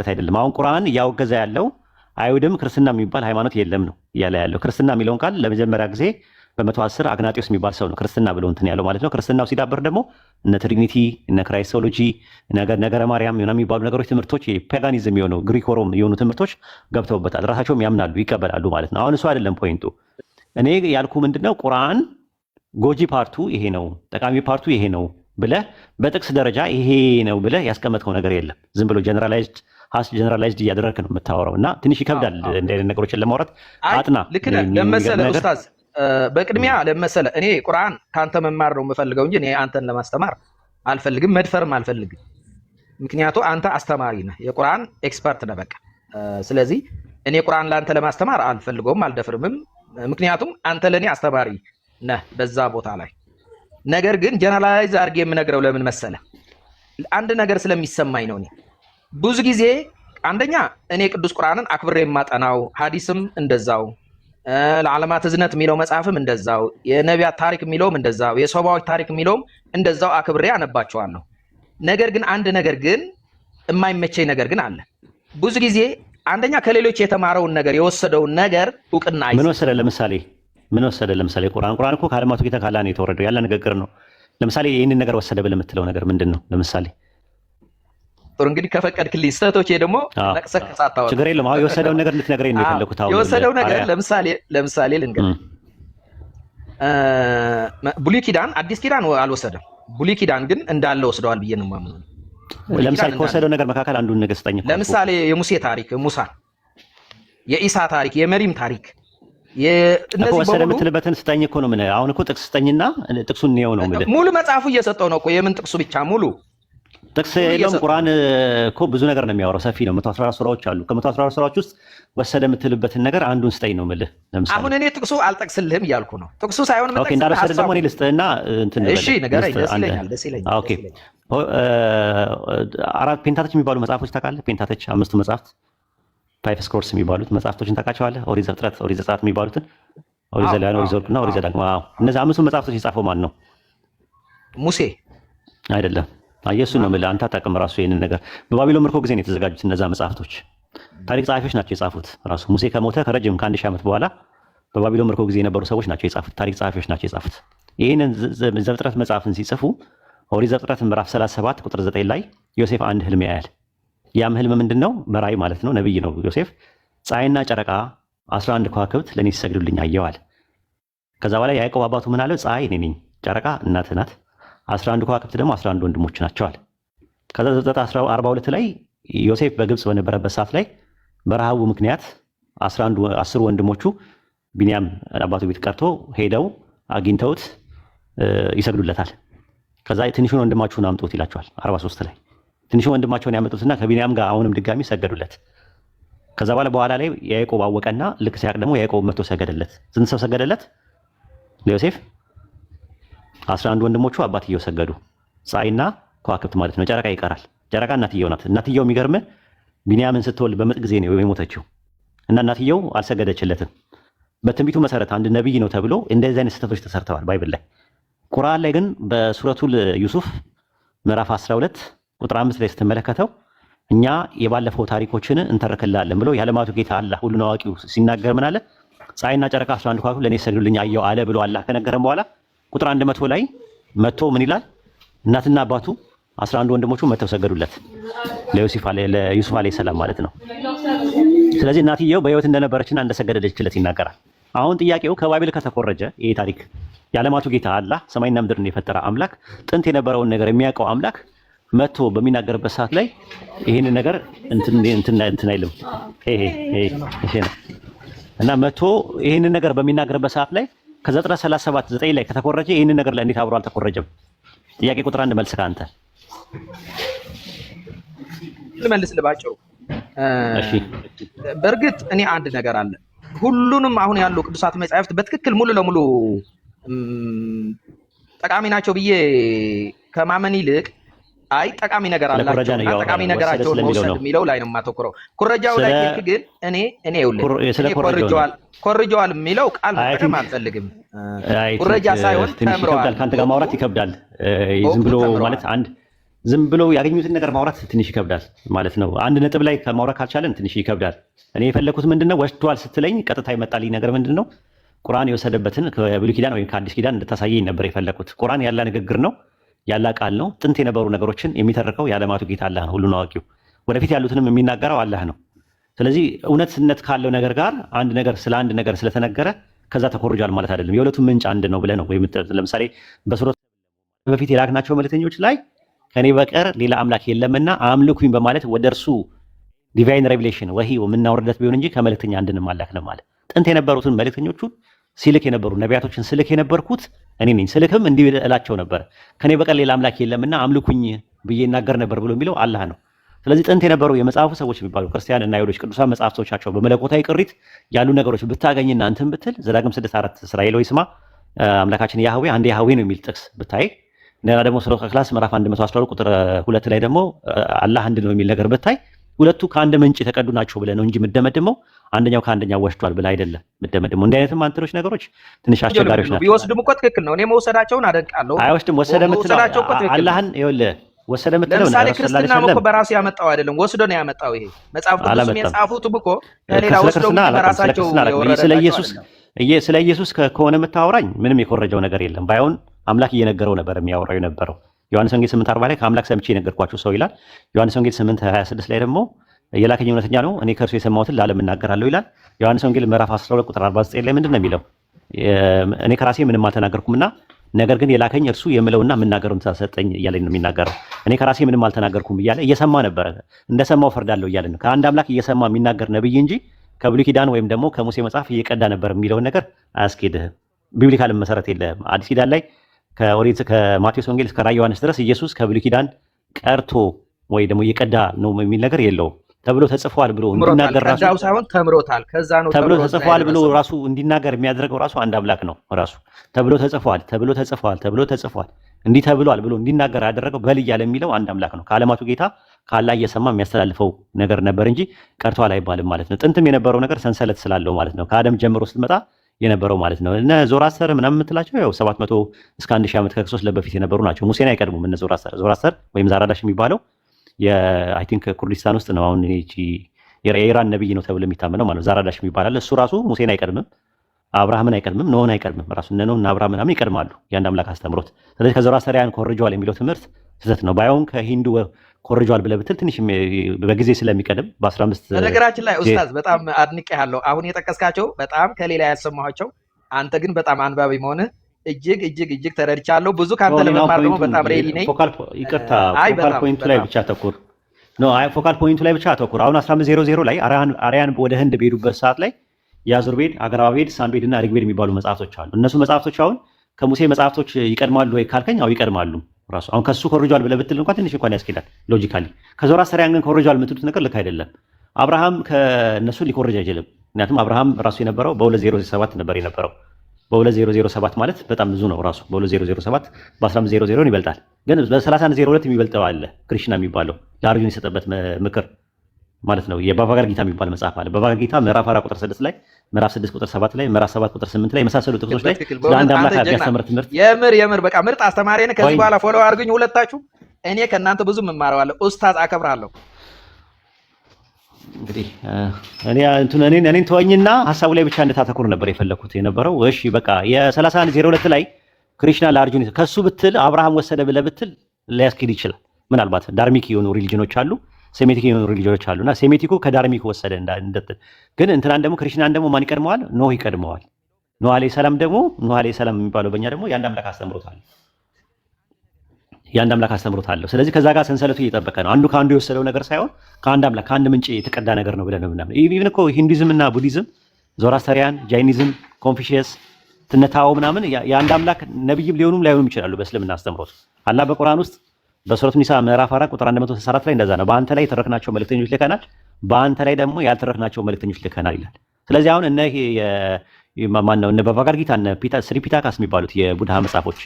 አይደለም። አሁን ቁርአን እያወገዘ ያለው አይሁድም ክርስትና የሚባል ሃይማኖት የለም ነው እያለ ያለው። ክርስትና የሚለውን ቃል ለመጀመሪያ ጊዜ በ110 አግናጢዮስ የሚባል ሰው ነው ክርስትና ብሎ እንትን ያለው ማለት ነው። ክርስትናው ሲዳበር ደግሞ እነ ትሪኒቲ እነ ክራይስቶሎጂ ነገረ ማርያም የሚባሉ ነገሮች ትምህርቶች ፔጋኒዝም የሆነው ግሪክ ሮም የሆኑ ትምህርቶች ገብተውበታል። ራሳቸውም ያምናሉ ይቀበላሉ ማለት ነው። አሁን እሱ አይደለም ፖይንቱ። እኔ ያልኩ ምንድነው ቁርአን ጎጂ ፓርቱ ይሄ ነው፣ ጠቃሚ ፓርቱ ይሄ ነው ብለህ በጥቅስ ደረጃ ይሄ ነው ብለህ ያስቀመጥከው ነገር የለም። ዝም ብሎ ጀነራላይዝድ እያደረግክ ነው የምታወራው እና ትንሽ ይከብዳል እንደ አይነት ነገሮችን ለማውራት። አጥና ልክ ነህ ለመሰለህ ኡስታዝ። በቅድሚያ ለመሰለህ እኔ ቁርአን ከአንተ መማር ነው የምፈልገው እንጂ እኔ አንተን ለማስተማር አልፈልግም፣ መድፈርም አልፈልግም። ምክንያቱ አንተ አስተማሪ ነህ፣ የቁርአን ኤክስፐርት ነህ በቃ። ስለዚህ እኔ ቁርአን ለአንተ ለማስተማር አልፈልገውም፣ አልደፍርምም። ምክንያቱም አንተ ለእኔ አስተማሪ ነህ በዛ ቦታ ላይ። ነገር ግን ጀነራላይዝ አድርጌ የምነግረው ለምን መሰለህ? አንድ ነገር ስለሚሰማኝ ነው። እኔ ብዙ ጊዜ አንደኛ እኔ ቅዱስ ቁርአንን አክብሬ የማጠናው፣ ሐዲስም እንደዛው፣ ለዓለማት እዝነት የሚለው መጽሐፍም እንደዛው፣ የነቢያት ታሪክ የሚለውም እንደዛው፣ የሰባዎች ታሪክ የሚለውም እንደዛው አክብሬ አነባቸዋለሁ። ነገር ግን አንድ ነገር ግን የማይመቸኝ ነገር ግን አለ። ብዙ ጊዜ አንደኛ ከሌሎች የተማረውን ነገር የወሰደውን ነገር እውቅና ምን ወሰደ? ለምሳሌ ቁርአን እኮ ከዓለማቱ ጌታ ካላ ነው የተወረደው ያለ ንግግር ነው። ለምሳሌ ይህንን ነገር ወሰደ ብለህ የምትለው ነገር ምንድን ነው? ለምሳሌ ጥሩ እንግዲህ ከፈቀድክልኝ ስህተቶች ደግሞ ነቅሰህ ከሳታው ችግር የለውም። አሁን የወሰደውን ነገር ልትነግረኝ ነው የፈለኩት። አሁን የወሰደው ነገር ለምሳሌ ልንገርህ። ብሉይ ኪዳን አዲስ ኪዳን አልወሰደም። ብሉይ ኪዳን ግን እንዳለ ወስደዋል ብዬ ነው የማምነው። ለምሳሌ ከወሰደው ነገር መካከል አንዱን ነገር ስጠኝ። ለምሳሌ የሙሴ ታሪክ፣ ሙሳ፣ የኢሳ ታሪክ፣ የመሪም ታሪክ ወሰደ የምትልበትን ስጠኝ እኮ ነው። ምን አሁን እኮ ጥቅስ ስጠኝና ጥቅሱን ነው ነው የምልህ። ሙሉ መጽሐፉ እየሰጠው ነው እኮ። የምን ጥቅሱ ብቻ ሙሉ ጥቅስ የለውም። ቁርአን እኮ ብዙ ነገር ነው የሚያወራው፣ ሰፊ ነው። 114 ሱራዎች አሉ። ከ114 ሱራዎች ውስጥ ወሰደ የምትልበትን ነገር አንዱን ስጠኝ ነው የምልህ። ለምሳሌ አሁን እኔ ጥቅሱ አልጠቅስልህም እያልኩ ነው። ጥቅሱ ሳይሆን ኦኬ፣ እንዳልወሰደ ደግሞ እኔ ልስጥህና እንትን ነው። እሺ ንገረኝ፣ ደስ ይለኛል። ኦኬ፣ አራት ፔንታቶች የሚባሉ መጽሐፎች ታውቃለህ? ፔንታቶች አምስቱ መጽሐፍት ፋይቭ ስኮርስ የሚባሉትን መጽሐፍቶችን ታውቃቸዋለህ? ኦሪት ዘፍጥረት፣ ኦሪት ዘጸአት የሚባሉትን ኦሪት ዘሌዋውያን፣ ኦሪት ዘኍልቍና ኦሪት ዘዳግም። እነዚህ አምስቱ መጽሐፍቶች የጻፈው ማን ነው? ሙሴ አይደለም። እሱን ነው የምልህ። አንተ አታውቅም ራሱ ይሄንን ነገር። በባቢሎን ምርኮ ጊዜ ነው የተዘጋጁት እነዛ መጽሐፍቶች። ታሪክ ጸሐፊዎች ናቸው የጻፉት። ራሱ ሙሴ ከሞተ ከረጅም ከ1000 ዓመት በኋላ በባቢሎን ምርኮ ጊዜ የነበሩ ሰዎች ናቸው የጻፉት። ታሪክ ጸሐፊዎች ናቸው የጻፉት። ይህንን ዘፍጥረት መጽሐፍን ሲጽፉ ኦሪት ዘፍጥረት ምዕራፍ 37 ቁጥር 9 ላይ ዮሴፍ አንድ ህልም ያያል። ያም ህልም ምንድን ነው? በራእይ ማለት ነው። ነብይ ነው ዮሴፍ። ፀሐይና ጨረቃ 11 ከዋክብት ለእኔ ሲሰግዱልኝ አየዋል። ከዛ በኋላ ያዕቆብ አባቱ ምን አለው? ፀሐይ እኔ ነኝ፣ ጨረቃ እናትህ ናት፣ 11 ከዋክብት ደግሞ 11 ወንድሞች ናቸዋል። ከዛ ዘፍጥረት 42 ላይ ዮሴፍ በግብፅ በነበረበት ሰዓት ላይ በረሃቡ ምክንያት 10 ወንድሞቹ ቢንያም አባቱ ቤት ቀርቶ ሄደው አግኝተውት ይሰግዱለታል። ከዛ ትንሹን ወንድማችሁን አምጡት ይላቸዋል 43 ላይ ትንሹን ወንድማቸውን ያመጡትና ከቢንያም ጋር አሁንም ድጋሚ ሰገዱለት። ከዛ በኋላ ላይ ያዕቆብ አወቀና ልክ ሲያቅ ደግሞ ያዕቆብ መጥቶ ሰገደለት። ስንት ሰው ሰገደለት ለዮሴፍ? 11 ወንድሞቹ አባትየው ሰገዱ። ፀሐይና ከዋክብት ማለት ነው። ጨረቃ ይቀራል። ጨረቃ እናትየው ናት። እናትየው የሚገርምህ ቢንያምን ስትወልድ በምጥ ጊዜ ነው የሞተችው እና እናትየው አልሰገደችለትም። በትንቢቱ መሰረት አንድ ነብይ ነው ተብሎ እንደዚህ አይነት ስህተቶች ተሰርተዋል ባይብል ላይ። ቁርአን ላይ ግን በሱረቱል ዩሱፍ ምዕራፍ 12 ቁጥር 5 ላይ ስትመለከተው እኛ የባለፈው ታሪኮችን እንተረክልሃለን ብሎ የዓለማቱ ጌታ አላህ ሁሉን አዋቂው ሲናገር ምን አለ? ፀሐይና ጨረቃ 11 ከዋክብት ለእኔ ሰግዱልኝ አየሁ አለ ብሎ አላህ ከነገረን በኋላ ቁጥር 100 ላይ መጥቶ ምን ይላል? እናትና አባቱ 11 ወንድሞቹ መጥተው ሰገዱለት ለዩሱፍ አለይሂ ሰላም ማለት ነው። ስለዚህ እናትየው በህይወት እንደነበረችና እንደሰገደችለት ይናገራል። አሁን ጥያቄው ከባቢል ከተኮረጀ ይሄ ታሪክ የዓለማቱ ጌታ አላህ ሰማይና ምድርን የፈጠረ አምላክ ጥንት የነበረውን ነገር የሚያውቀው አምላክ መጥቶ በሚናገርበት ሰዓት ላይ ይሄንን ነገር እንትን አይልም እና መጥቶ ይሄንን ነገር በሚናገርበት ሰዓት ላይ ከዘፍጥረት 37 9 ላይ ከተኮረጀ ይሄንን ነገር ላይ እንዴት አብሮ አልተኮረጀም? ጥያቄ ቁጥር 1 መልስ ካንተ ልመልስ ልባጭሩ። እሺ በእርግጥ እኔ አንድ ነገር አለ። ሁሉንም አሁን ያሉ ቅዱሳት መጻሕፍት በትክክል ሙሉ ለሙሉ ጠቃሚ ናቸው ብዬ ከማመን ይልቅ አይ ጠቃሚ ነገር አላቸው ጠቃሚ ነገራቸውን መውሰድ የሚለው ላይ ነው የማተኩረው። ኩረጃው ላይ ግን እኔ ኮርጀዋል የሚለው ቃል መጠቀም አልፈልግም። ኩረጃ ሳይሆን ተምረዋል። ከአንተ ጋር ማውራት ይከብዳል። ዝም ብሎ ማለት ዝም ብሎ ያገኙትን ነገር ማውራት ትንሽ ይከብዳል ማለት ነው። አንድ ነጥብ ላይ ከማውራት ካልቻለን ትንሽ ይከብዳል። እኔ የፈለኩት ምንድነው ወስዷል ስትለኝ ቀጥታ ይመጣልኝ ነገር ምንድነው ቁርአን የወሰደበትን ከብሉይ ኪዳን ወይም ከአዲስ ኪዳን እንድታሳየኝ ነበር የፈለኩት። ቁርአን ያለ ንግግር ነው፣ ያለ ቃል ነው። ጥንት የነበሩ ነገሮችን የሚተርከው የዓለማቱ ጌታ አላህ ነው፣ ሁሉን አዋቂው። ወደፊት ያሉትንም የሚናገረው አላህ ነው። ስለዚህ እውነትነት ካለው ነገር ጋር አንድ ነገር ስለ አንድ ነገር ስለተነገረ ከዛ ተኮርጇል ማለት አይደለም። የሁለቱም ምንጭ አንድ ነው ብለህ ነው። ለምሳሌ በሱረት በፊት የላክናቸው መልእክተኞች ላይ ከኔ በቀር ሌላ አምላክ የለምና አምልኩኝ በማለት ወደ እርሱ ዲቫይን ሬቪሌሽን ወሂ የምናወርደት ቢሆን እንጂ ከመልእክተኛ አንድንም አላክንም ማለት። ጥንት የነበሩትን መልእክተኞቹን ሲልክ የነበሩ ነቢያቶችን ስልክ የነበርኩት እኔ ነኝ። ስልክም እንዲህ እላቸው ነበር ከኔ በቀር ሌላ አምላክ የለምና አምልኩኝ ብዬ እናገር ነበር ብሎ የሚለው አላህ ነው። ስለዚህ ጥንት የነበሩ የመጽሐፉ ሰዎች የሚባሉ ክርስቲያን እና አይሁዶች ቅዱሳን መጽሐፍቶቻቸው በመለኮታዊ ቅሪት ያሉ ነገሮች ብታገኝና እንትን ብትል ዘዳግም 6:4 እስራኤል ሆይ ስማ አምላካችን ያህዌ አንድ ያህዌ ነው የሚል ጥቅስ ብታይ እና ደግሞ ሱረቱ ኢኽላስ ምዕራፍ 112 ቁጥር 2 ላይ ደግሞ አላህ አንድ ነው የሚል ነገር ብታይ ሁለቱ ከአንድ ምንጭ የተቀዱ ናቸው ብለህ ነው እንጂ የምደመድመው አንደኛው ከአንደኛው ወስዷል ብለህ አይደለም የምደመድመው። እንዲህ አይነትም አንተሮች ነገሮች ትንሽ አስቸጋሪዎች ናቸው። ቢወስድም እኮ ትክክል ነው። እኔ መውሰዳቸውን አደንቃለሁ። አይወስድም ወሰደ የምትለው አላህን ይኸውልህ ወሰደ የምትለው ለምሳሌ ክርስትና እኮ በራሱ ያመጣው አይደለም ወስዶ ነው ያመጣው። ይሄ መጽሐፍ ቅዱስም የጻፉትም እኮ ከሌላ ወስደው በራሳቸው ስለ ኢየሱስ ከሆነ የምታወራኝ ምንም የኮረጀው ነገር የለም። ባይሆን አምላክ እየነገረው ነበር የሚያወራው የነበረው። ዮሐንስ ወንጌል 8:40 ላይ ከአምላክ ሰምቼ የነገርኳችሁ ሰው ይላል። ዮሐንስ ወንጌል 8:26 ላይ ደግሞ የላከኝ እውነተኛ ነው እኔ ከእርሱ የሰማሁትን ለዓለም እናገራለሁ ይላል። ዮሐንስ ወንጌል ምዕራፍ 12 ቁጥር 49 ላይ ምንድን ነው የሚለው? እኔ ከራሴ ምንም አልተናገርኩምና ነገር ግን የላከኝ እርሱ የምለውና የምናገረውን ትእዛዝ ሰጠኝ እያለኝ ነው የሚናገረው። እኔ ከራሴ ምንም አልተናገርኩም እያለ እየሰማ ነበረ። እንደሰማው ፈርዳለሁ እያለ ነው። ከአንድ አምላክ እየሰማ የሚናገር ነብይ እንጂ ከብሉይ ኪዳን ወይም ደግሞ ከሙሴ መጽሐፍ እየቀዳ ነበር የሚለውን ነገር አያስኬድህም። ቢብሊካል መሰረት የለህም። አዲስ ኪዳን ላይ ከኦሪት ከማቴዎስ ወንጌል እስከ ራዕየ ዮሐንስ ድረስ ኢየሱስ ከብሉይ ኪዳን ቀርቶ ወይ ደግሞ እየቀዳ ነው የሚል ነገር የለውም። ተብሎ ተጽፏል ብሎ እንዲናገር ራሱ ከዛው ሳይሆን ተምሮታል። ከዛ ነው ተብሎ ተጽፏል ብሎ ራሱ እንዲናገር የሚያደርገው ራሱ አንድ አምላክ ነው። ራሱ ተብሎ ተጽፏል እንዲህ ተብሏል ብሎ እንዲናገር ያደረገው በል እያለ የሚለው አንድ አምላክ ነው። ከዓለማቱ ጌታ ካላ እየሰማ የሚያስተላልፈው ነገር ነበር እንጂ ቀርቷል አይባልም ማለት ነው። ጥንትም የነበረው ነገር ሰንሰለት ስላለው ማለት ነው። ከአደም ጀምሮ ስትመጣ የነበረው ማለት ነው። እነ ዞራስተር ምናምን የምትላቸው ያው 700 እስከ 1000 ዓመት ከክርስቶስ ለበፊት የነበሩ ናቸው። ሙሴን አይቀድሙም። እነ ዞራስተር ወይም ዛራዳሽ የሚባለው አይ ቲንክ ኩርዲስታን ውስጥ ነው። አሁን እቺ የኢራን ነብይ ነው ተብሎ የሚታመነው ማለት ነው። ዛራዳሽ የሚባል እሱ ራሱ ሙሴን አይቀድምም፣ አብርሃምን አይቀድምም፣ ኖህን አይቀድምም። ራሱ እነ ኖህ እና አብርሃም ምናምን ይቀድማሉ የአንድ አምላክ አስተምሮት። ስለዚህ ከዞራስተሪያን ኮርጇል የሚለው ትምህርት ስህተት ነው። ባይሆን ከሂንዱ ኮርጇል ብለህ ብትል ትንሽ በጊዜ ስለሚቀድም በ15 በነገራችን ላይ ኡስታዝ በጣም አድንቄሃለሁ። አሁን የጠቀስካቸው በጣም ከሌላ ያልሰማኋቸው አንተ ግን በጣም አንባቢ መሆንህ እጅግ ተረድቻለሁ። ብዙ ካንተ ለመማር ደግሞ በጣም ሬዲ ነኝ። ይቅርታ ፎካል ፖይንቱ ላይ ብቻ ተኩር። ኖ አይ ፎካል ፖይንቱ ላይ ብቻ አተኩር። አሁን 1500 ላይ አርያን ወደ ህንድ በሄዱበት ሰዓት ላይ ያዙርቤድ፣ አገራቤድ፣ ሳምቤድ እና ርግቤድ የሚባሉ መጽሐፍቶች አሉ። እነሱ መጽሐፍቶች አሁን ከሙሴ መጽሐፍቶች ይቀድማሉ ወይ ካልከኝ አው ይቀድማሉ። ራሱ አሁን ከሱ ኮርጇል ብለህ ብትል እንኳን ትንሽ እንኳን ያስኬዳል ሎጂካሊ። ከዞራስተሪያን ግን ኮርጇል የምትሉት ነገር ልክ አይደለም። አብርሃም ከነሱ ሊኮርጅ አይችልም። ምክንያቱም አብርሃም ራሱ የነበረው በ2007 ነበር የነበረው። በ2007 ማለት በጣም ብዙ ነው ራሱ። በ2007 በ1500 ይበልጣል። ግን በ3102 የሚበልጠው አለ ክሪሽና የሚባለው ለአርጁን የሰጠበት ምክር ማለት ነው። የባቫጋር ጊታ የሚባል መጽሐፍ አለ። ባቫጋር ጊታ ምዕራፍ 4 ቁጥር 6 ላይ፣ ምዕራፍ 6 ቁጥር 7 ላይ፣ ምዕራፍ 7 ቁጥር 8 ላይ የመሳሰሉ ጥቅሶች ላይ ለአንድ አምላክ ያስተምር ትምህርት የምር በቃ ምርጥ አስተማሪ ነህ። ከዚህ በኋላ ፎሎ አድርጉኝ ሁለታችሁ። እኔ ከእናንተ ብዙ እማረዋለሁ። ኡስታዝ አከብራለሁ። እንግዲህ እኔን ተወኝና ሀሳቡ ላይ ብቻ እንድታተኩር ነበር የፈለኩት የነበረው። እሺ በቃ የ3102 ላይ ክሪሽና ለአርጁን ከሱ ብትል አብርሃም ወሰደ ብለህ ብትል ሊያስኬድ ይችላል። ምናልባት ዳርሚክ የሆኑ ሪሊጅኖች አሉ፣ ሴሜቲክ የሆኑ ሪሊጅኖች አሉና ሴሜቲኩ ከዳርሚክ ወሰደ ግን እንትናን ደግሞ ክሪሽናን ደግሞ ማን ይቀድመዋል? ኖህ ይቀድመዋል። ኖህ አለይሂ ሰላም ደግሞ ኖህ አለይሂ ሰላም የሚባለው በእኛ ደግሞ የአንድ አምላክ አስተምሮታል። የአንድ አምላክ አስተምሮት አለው። ስለዚህ ከዛ ጋር ሰንሰለቱ እየጠበቀ ነው። አንዱ ከአንዱ የወሰደው ነገር ሳይሆን ከአንድ አምላክ ከአንድ ምንጭ የተቀዳ ነገር ነው ብለን ነው ምናምን። ኢቭን እኮ ሂንዱይዝም እና ቡዲዝም፣ ዞራስተሪያን፣ ጃይኒዝም፣ ኮንፊሽየስ፣ ትነታው ምናምን የአንድ አምላክ ነብይም ሊሆኑም ላይሆኑም ይችላሉ በእስልምና አስተምሮት። አላህ በቁርአን ውስጥ በሱረቱ ኒሳ ምዕራፍ 4 ቁጥር 164 ላይ እንደዛ ነው። በአንተ ላይ የተረክናቸው መልእክተኞች ልከናል፣ በአንተ ላይ ደግሞ ያልተረክናቸው መልእክተኞች ልከናል ይላል። ስለዚህ አሁን እነ ባቫጋር ጊታ እነ ስሪ ፒታካስ የሚባሉት የቡድሃ መጽሐፎች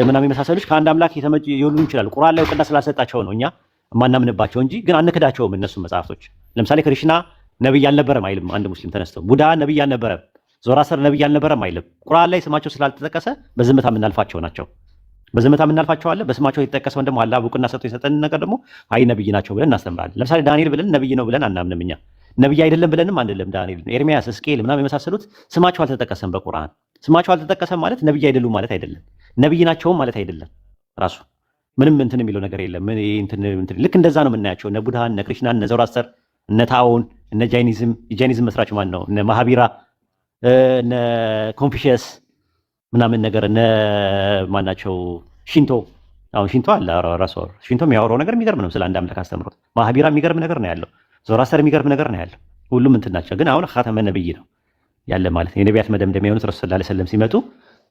ምናምን የመሳሰሉት ከአንድ አምላክ የሆኑ ይችላሉ። ቁርአን ላይ እውቅና ስላልሰጣቸው ነው እኛ ማናምንባቸው እንጂ ግን አንክዳቸውም። እነሱ መጽሐፍቶች ለምሳሌ ክሪሽና ነብይ አልነበረም አይልም አንድ ሙስሊም ተነስቶ። ቡድሃ ነብይ አልነበረም፣ ዞራስተር ነብይ አልነበረም አይልም። ቁርአን ላይ ስማቸው ስላልተጠቀሰ በዝምታ የምናልፋቸው ናቸው። በዝምታ የምናልፋቸው አለ። በስማቸው የተጠቀሰውን ደግሞ አላህ እውቅና ሰጥቶ የሰጠን ነገር ደግሞ አይ ነብይ ናቸው ብለን እናስተምራለን። ለምሳሌ ዳንኤል ብለን ነብይ ነው ብለን አናምንም እኛ። ነብይ አይደለም ብለንም አንደለም። ዳንኤል፣ ኤርሚያስ፣ ሕዝቅኤል ምናምን የመሳሰሉት ስማቸው አልተጠቀሰም በቁርአን። ስማቸው አልተጠቀሰም ማለት ነብይ አይደሉም ማለት አይደለም። ነብይ ናቸውም ማለት አይደለም። ራሱ ምንም እንትን የሚለው ነገር የለም። ልክ እንደዛ ነው የምናያቸው። እነ ቡድሃ፣ እነ ክሪሽና፣ እነ ዞራስተር፣ እነ ታኦን፣ እነ ጃይኒዝም። የጃይኒዝም መስራች ማን ነው? እነ ማሃቢራ፣ እነ ኮንፊሽየስ ምናምን ነገር እነ ማናቸው? ሽንቶ። አሁን ሽንቶ አለ ራሱ። ሽንቶ የሚያወራው ነገር የሚገርም ነው ስለ አንድ አምላክ አስተምሮት። ማሃቢራ የሚገርም ነገር ነው ያለው። ዞራስተር የሚገርም ነገር ነው ያለው። ሁሉም እንትን ናቸው። ግን አሁን ኻተመ ነብይ ነው ያለ ማለት ነው። የነቢያት መደምደሚያ የሆኑት ረሱል ሰለላሁ ዐለይሂ ወሰለም ሲመጡ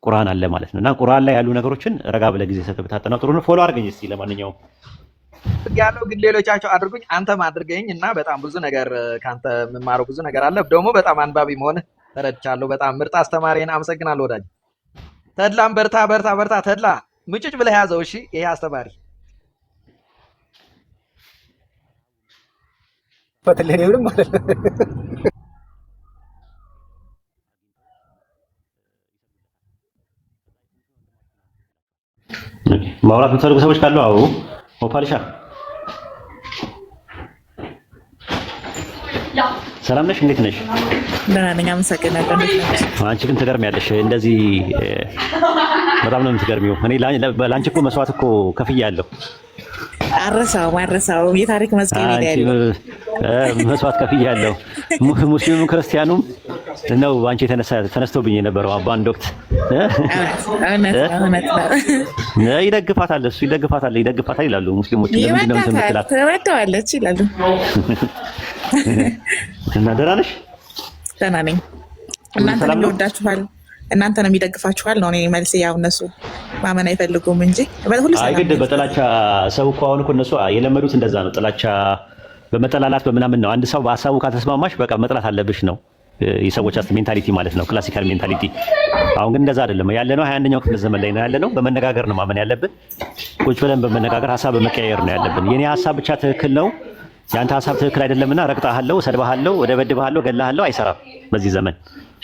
ቁርአን አለ ማለት ነው። እና ቁርአን ላይ ያሉ ነገሮችን ረጋ ብለህ ጊዜ ሰጥተህ ብታጠናው ጥሩ ነው። ፎሎ አድርገኝ እስቲ። ለማንኛውም ያለው ግን ሌሎቻቸው አድርጉኝ፣ አንተም አድርገኝ እና በጣም ብዙ ነገር ካንተ የምማረው ብዙ ነገር አለ። ደግሞ በጣም አንባቢ መሆንህ ተረድቻለሁ። በጣም ምርጥ አስተማሪ ነህ። አመሰግናለሁ ወዳጅ። ተድላም በርታ ተድላ ምጭጭ ብለህ ያዘው። እሺ ይሄ አስተማሪ ፈትለኔ ማለት ነው። ማውራት የምትፈልጉ ሰዎች ካሉ አዎ። ኦፓልሻ ሰላም ነሽ? እንዴት ነሽ? ደህና ነኝ፣ አመሰግናለሁ። አንቺ ግን ትገርሚያለሽ። እንደዚህ በጣም ነው የምትገርሚው። እኔ ለአንቺ እኮ መስዋዕት እኮ ከፍያለሁ። አረሳውም የታሪክ መዝገብ ይላል። መስዋዕት ከፍያለሁ። ሙስሊሙም ክርስቲያኑም ነው አንቺ ተነስቶብኝ የነበረው በአንድ ወቅት። እውነት ነው። ይደግፋታል፣ እሱ ይደግፋታል ይላሉ ሙስሊሞች። ለምንድን ነው የምትላት? ትወደዋለች ይላሉ። እና ደህና ነሽ? ደህና ነኝ። እናንተንም ይወዳችኋል፣ እናንተንም ይደግፋችኋል ነው እኔ መልስ። ያው እነሱ ማመን አይፈልጉም እንጂ አይግድ በጥላቻ ሰው እኮ አሁን እኮ እነሱ የለመዱት እንደዛ ነው። ጥላቻ በመጠላላት በምናምን ነው። አንድ ሰው በሀሳቡ ከተስማማሽ በቃ መጥላት አለብሽ ነው የሰዎች ሜንታሊቲ ማለት ነው፣ ክላሲካል ሜንታሊቲ። አሁን ግን እንደዛ አይደለም ያለነው። 21ኛው ክፍለ ዘመን ላይ ነው ያለነው። በመነጋገር ነው ማመን ያለብን። ቁጭ ብለን በመነጋገር ሀሳብ በመቀያየር ነው ያለብን። የኔ ሀሳብ ብቻ ትክክል ነው፣ ያንተ ሀሳብ ትክክል አይደለምና ረግጣሃለሁ፣ ሰድባሃለሁ፣ እደበድብሃለሁ፣ ገላሃለሁ አይሰራም። በዚህ ዘመን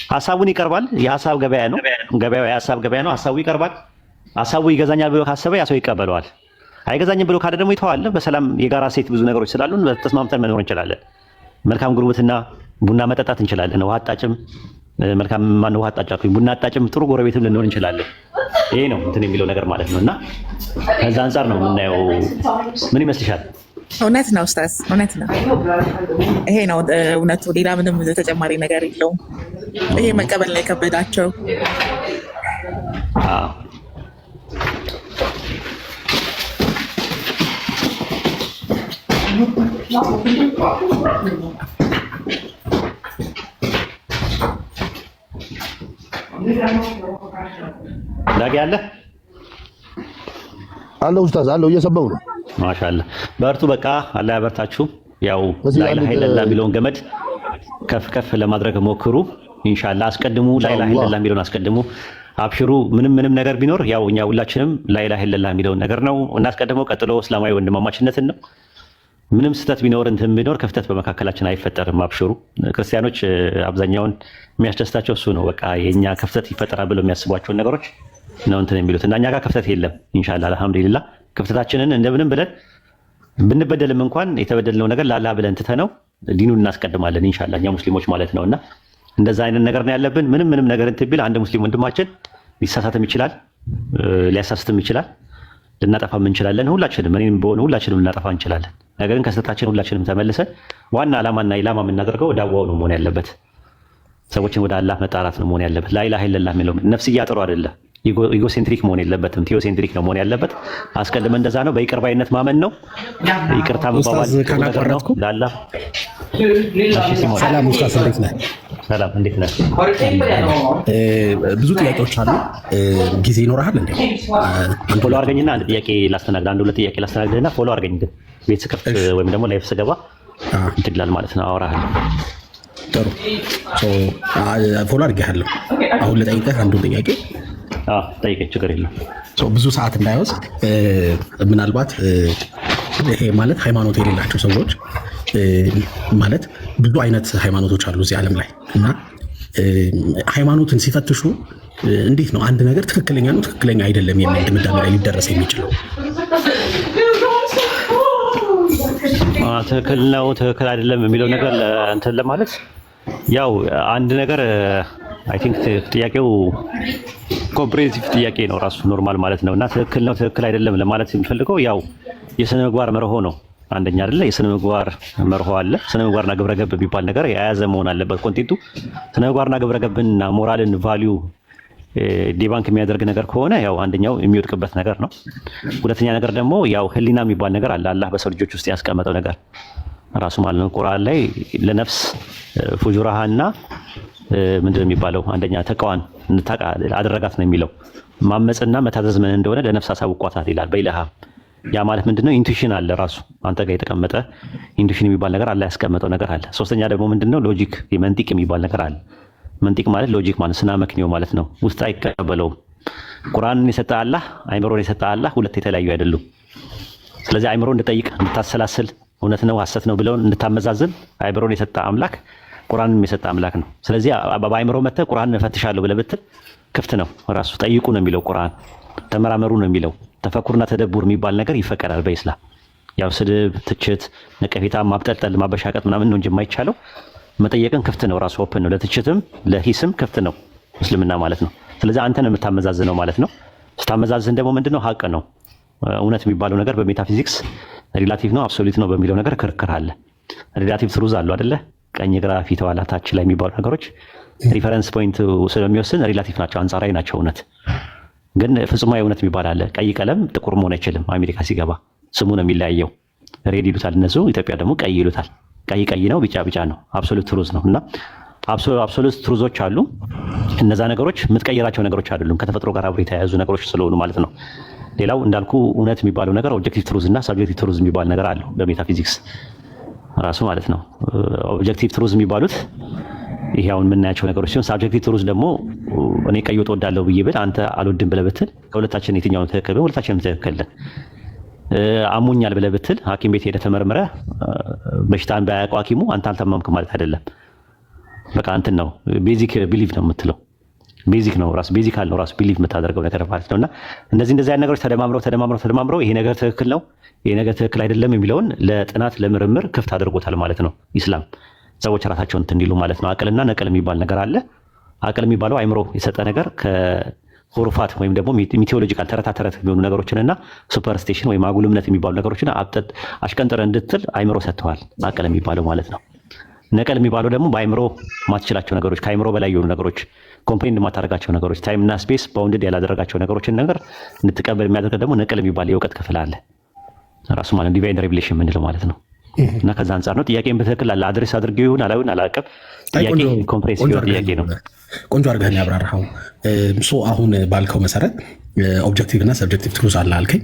ሀሳቡን ይቀርባል። የሀሳብ ገበያ ነው፣ ገበያው የሀሳብ ገበያ ነው። ሀሳቡ ይቀርባል። ሀሳቡ ይገዛኛል ብሎ ካሰበ ያ ሰው ይቀበለዋል። አይገዛኝም ብሎ ካለ ደግሞ ይተዋል። በሰላም የጋራ ሴት ብዙ ነገሮች ስላሉን ተስማምተን መኖር እንችላለን። መልካም ጉርብትና፣ ቡና መጠጣት እንችላለን። ውሃ አጣጭም መልካም ማን ውሃ አጣጭ ቡና አጣጭም ጥሩ ጎረቤትም ልንሆን እንችላለን። ይሄ ነው እንትን የሚለው ነገር ማለት ነው። እና ከዛ አንጻር ነው የምናየው። ምን ይመስልሻል? እውነት ነው ኡስታዝ፣ እውነት ነው። ይሄ ነው እውነቱ። ሌላ ምንም ተጨማሪ ነገር የለውም። ይሄ መቀበል ነው የከበዳቸው። ዳጊ አለ አለው ኡስታዝ አለው እየሰማው ነው። ማሻአላህ በርቱ። በቃ አላህ ያበርታችሁ። ያው ላኢላሃ ኢለላህ የሚለውን ገመድ ከፍ ከፍ ለማድረግ ሞክሩ። ኢንሻአላህ አስቀድሙ፣ ላኢላሃ ኢለላህ የሚለውን አስቀድሙ። አብሽሩ። ምንም ነገር ቢኖር ያው እኛ ሁላችንም ላኢላሃ ኢለላህ የሚለውን ነገር ነው እናስቀድመው። ቀጥሎ እስላማዊ ወንድማማችነትን ነው። ምንም ስህተት ቢኖር እንትን ቢኖር ክፍተት በመካከላችን አይፈጠርም። አብሽሩ። ክርስቲያኖች አብዛኛውን የሚያስደስታቸው እሱ ነው። በቃ የኛ ክፍተት ይፈጠራል ብለው የሚያስቧቸውን ነገሮች ነው እንትን የሚሉት እና እኛ ጋር ክፍተት የለም። ኢንሻአላህ አልሐምዱሊላህ። ክፍተታችንን እንደምንም ብለን ብንበደልም እንኳን የተበደልነው ነገር ለአላህ ብለን ትተነው ዲኑን እናስቀድማለን ኢንሻአላህ እኛ ሙስሊሞች ማለት ነውና እንደዛ አይነት ነገር ነው ያለብን። ምንም ነገር እንትን ቢል አንድ ሙስሊም ወንድማችን ሊሳሳትም ይችላል፣ ሊያሳስትም ይችላል፣ ልናጠፋም እንችላለን። ሁላችንም እኔም በሆነ ሁላችንም ልናጠፋ እንችላለን። ነገር ግን ከስህተታችን ሁላችንም ተመልሰን ዋና ዓላማና ኢላማ የምናደርገው ዳዋው ነው መሆን ያለበት። ሰዎችን ወደ አላህ መጣራት ነው መሆን ያለበት። ላኢላሃ ኢለላህ የሚለው ነፍስያ ጥሩ አይደለም። ኢጎሴንትሪክ መሆን የለበትም። ቴዎሴንትሪክ ነው መሆን ያለበት። አስቀድመን እንደዛ ነው። በይቅር ባይነት ማመን ነው። ይቅርታ መባባል ነው ለአላህ። ሰላም ኡስታዝ፣ እንዴት ነህ? ሰላም፣ እንዴት ነህ? ብዙ ጥያቄዎች አሉ። ጊዜ ይኖርሃል እንዴ? ፎሎ አድርገኝና አንድ ጥያቄ ላስተናግድ፣ አንድ ሁለት ጥያቄ ላስተናግድና ፎሎ አድርገኝ። ግን ቤት ስከፍት ወይም ደግሞ ላይፍ ስገባ እንትን ይላል ማለት ነው። አወራሃለሁ። ጥሩ ፎሎ አድርጌሃለሁ። አሁን ልጠይቅህ አንዱን ጥያቄ። ጠይቀኝ፣ ችግር የለም። ብዙ ሰዓት እንዳይወስድ ምናልባት ይሄ ማለት ሃይማኖት የሌላቸው ሰዎች ማለት ብዙ አይነት ሃይማኖቶች አሉ እዚህ ዓለም ላይ እና ሃይማኖትን ሲፈትሹ እንዴት ነው አንድ ነገር ትክክለኛ ነው ትክክለኛ አይደለም የሚል ድምዳሜ ላይ ሊደረስ የሚችለው? ትክክል ነው ትክክል አይደለም የሚለው ነገር እንትን ለማለት ያው አንድ ነገር አይ ቲንክ ጥያቄው ኮምፕሬሄንሲቭ ጥያቄ ነው ራሱ ኖርማል ማለት ነው እና ትክክል ነው ትክክል አይደለም ለማለት የሚፈልገው ያው የስነ ምግባር መርሆ ነው። አንደኛ አይደለ የስነ ምግባር መርሆ አለ። ስነ ምግባርና ግብረገብ የሚባል ነገር የያዘ መሆን አለበት ኮንቴንቱ። ስነ ምግባርና ግብረገብና ሞራልን ቫልዩ ዲባንክ የሚያደርግ ነገር ከሆነ ያው አንደኛው የሚወድቅበት ነገር ነው። ሁለተኛ ነገር ደግሞ ያው ህሊና የሚባል ነገር አለ። አላህ በሰው ልጆች ውስጥ ያስቀመጠው ነገር ራሱ ማለት ነው። ቁርአን ላይ ለነፍስ ፉጁራሃና ምንድነው የሚባለው? አንደኛ ተቃዋን አደረጋት ነው የሚለው። ማመፅና መታዘዝ ምን እንደሆነ ለነፍስ አሳውቋታል ይላል በኢላሃ። ያ ማለት ምንድነው? ኢንቱዊሽን አለ ራሱ አንተ ጋር የተቀመጠ ኢንቱዊሽን የሚባል ነገር አለ፣ ያስቀመጠው ነገር አለ። ሶስተኛ ደግሞ ምንድነው? ሎጂክ መንጢቅ የሚባል ነገር አለ። መንጢቅ ማለት ሎጂክ ማለት ስና መክኒዮ ማለት ነው። ውስጥ አይቀበለውም። ቁርአንን የሰጠ አላህ፣ አይምሮን የሰጠ አላህ ሁለት የተለያዩ አይደሉም። ስለዚህ አይምሮ እንድጠይቅ እንድታሰላስል፣ እውነት ነው ሐሰት ነው ብለውን እንድታመዛዝን አይምሮን የሰጠ አምላክ ቁርአንን የሰጠ አምላክ ነው። ስለዚህ በአይምሮ መተህ ቁርአንን እፈትሻለሁ ብለህ ብትል ክፍት ነው። ራሱ ጠይቁ ነው የሚለው ቁርአን፣ ተመራመሩ ነው የሚለው። ተፈኩርና ተደቡር የሚባል ነገር ይፈቀዳል በኢስላም። ያው ስድብ፣ ትችት፣ ነቀፌታ፣ ማብጠልጠል፣ ማበሻቀጥ ምናምን ነው እንጂ የማይቻለው መጠየቅን ክፍት ነው። ራሱ ኦፕን ነው። ለትችትም ለሂስም ክፍት ነው እስልምና ማለት ነው። ስለዚህ አንተ ነው የምታመዛዝነው ማለት ነው። ስታመዛዝን ደግሞ ምንድነው? ሀቅ ነው። እውነት የሚባለው ነገር በሜታፊዚክስ ሪላቲቭ ነው አብሶሉት ነው በሚለው ነገር ክርክር አለ። ሪላቲቭ ትሩዝ አለው አይደለ? ቀኝ፣ ግራ፣ ፊት፣ ኋላ፣ ታች ላይ የሚባሉ ነገሮች ሪፈረንስ ፖይንት ስለሚወስን ሪላቲቭ ናቸው፣ አንጻራዊ ናቸው። እውነት ግን ፍጹማዊ እውነት የሚባል አለ። ቀይ ቀለም ጥቁር መሆን አይችልም። አሜሪካ ሲገባ ስሙ ነው የሚለያየው። ሬድ ይሉታል እነሱ፣ ኢትዮጵያ ደግሞ ቀይ ይሉታል። ቀይ ቀይ ነው፣ ቢጫ ቢጫ ነው። አብሶሉት ትሩዝ ነው እና አብሶሉት ትሩዞች አሉ። እነዛ ነገሮች የምትቀይራቸው ነገሮች አይደሉም፣ ከተፈጥሮ ጋር አብሮ የተያያዙ ነገሮች ስለሆኑ ማለት ነው። ሌላው እንዳልኩ እውነት የሚባለው ነገር ኦብጀክቲቭ ትሩዝ እና ሳብጀክቲቭ ትሩዝ የሚባል ነገር አለው በሜታፊዚክስ ራሱ ማለት ነው። ኦብጀክቲቭ ትሩዝ የሚባሉት ይሄ አሁን የምናያቸው ነገሮች ሲሆን፣ ሳብጀክቲቭ ትሩዝ ደግሞ እኔ ቀይ ወጥ እወዳለሁ ብዬ ብል አንተ አልወድም ብለህ ብትል ከሁለታችን የትኛው ነው ትክክል? ሁለታችንም ትክክል ነን። አሞኛል ብለህ ብትል ሐኪም ቤት ሄደህ ተመርምረህ በሽታን ባያውቀው ሐኪሙ አንተ አልታመምክም ማለት አይደለም። በቃ እንትን ነው ቤዚክ ቢሊቭ ነው የምትለው። ቤዚክ ነው ራሱ ቤዚካል ነው ራሱ ቢሊቭ የምታደርገው ነገር ማለት ነውና እንደዚህ አይነት ነገሮች ተደማምረው ይሄ ነገር ትክክል ነው ይሄ ነገር ትክክል አይደለም የሚለውን ለጥናት ለምርምር ክፍት አድርጎታል ማለት ነው ኢስላም። ሰዎች ራሳቸውን እንትን እንዲሉ ማለት ነው። አቅልና ነቅል የሚባል ነገር አለ። አቅል የሚባለው አይምሮ የሰጠ ነገር ከሁሩፋት ወይም ደግሞ ሚቴዎሎጂካል ተረት የሚሆኑ ነገሮችንና ሱፐርስቴሽን ወይም አጉል እምነት የሚባሉ ነገሮችን አሽቀንጥረ እንድትል አይምሮ ሰጥተዋል። አቅል የሚባለው ማለት ነው። ነቅል የሚባለው ደግሞ በአይምሮ ማትችላቸው ነገሮች፣ ከአይምሮ በላይ የሆኑ ነገሮች፣ ኮምፕሬንድ የማታደርጋቸው ነገሮች፣ ታይም እና ስፔስ ባውንድድ ያላደረጋቸው ነገሮችን ነገር እንድትቀበል የሚያደርግ ደግሞ ነቅል የሚባል የእውቀት ክፍል አለ ራሱ ማለት ዲቫይን ሬቪሌሽን የምንለው ማለት ነው። እና ከዛ አንጻር ነው ጥያቄን በትክክል አድሬስ አድርጌው ይሁን አላውቅም። ጥያቄ ኮምፕሬስ ጥያቄ ነው። ቆንጆ አድርገህ ያብራራኸው። አሁን ባልከው መሰረት ኦብጀክቲቭ እና ሰብጀክቲቭ ትሩዝ አለ አልከኝ።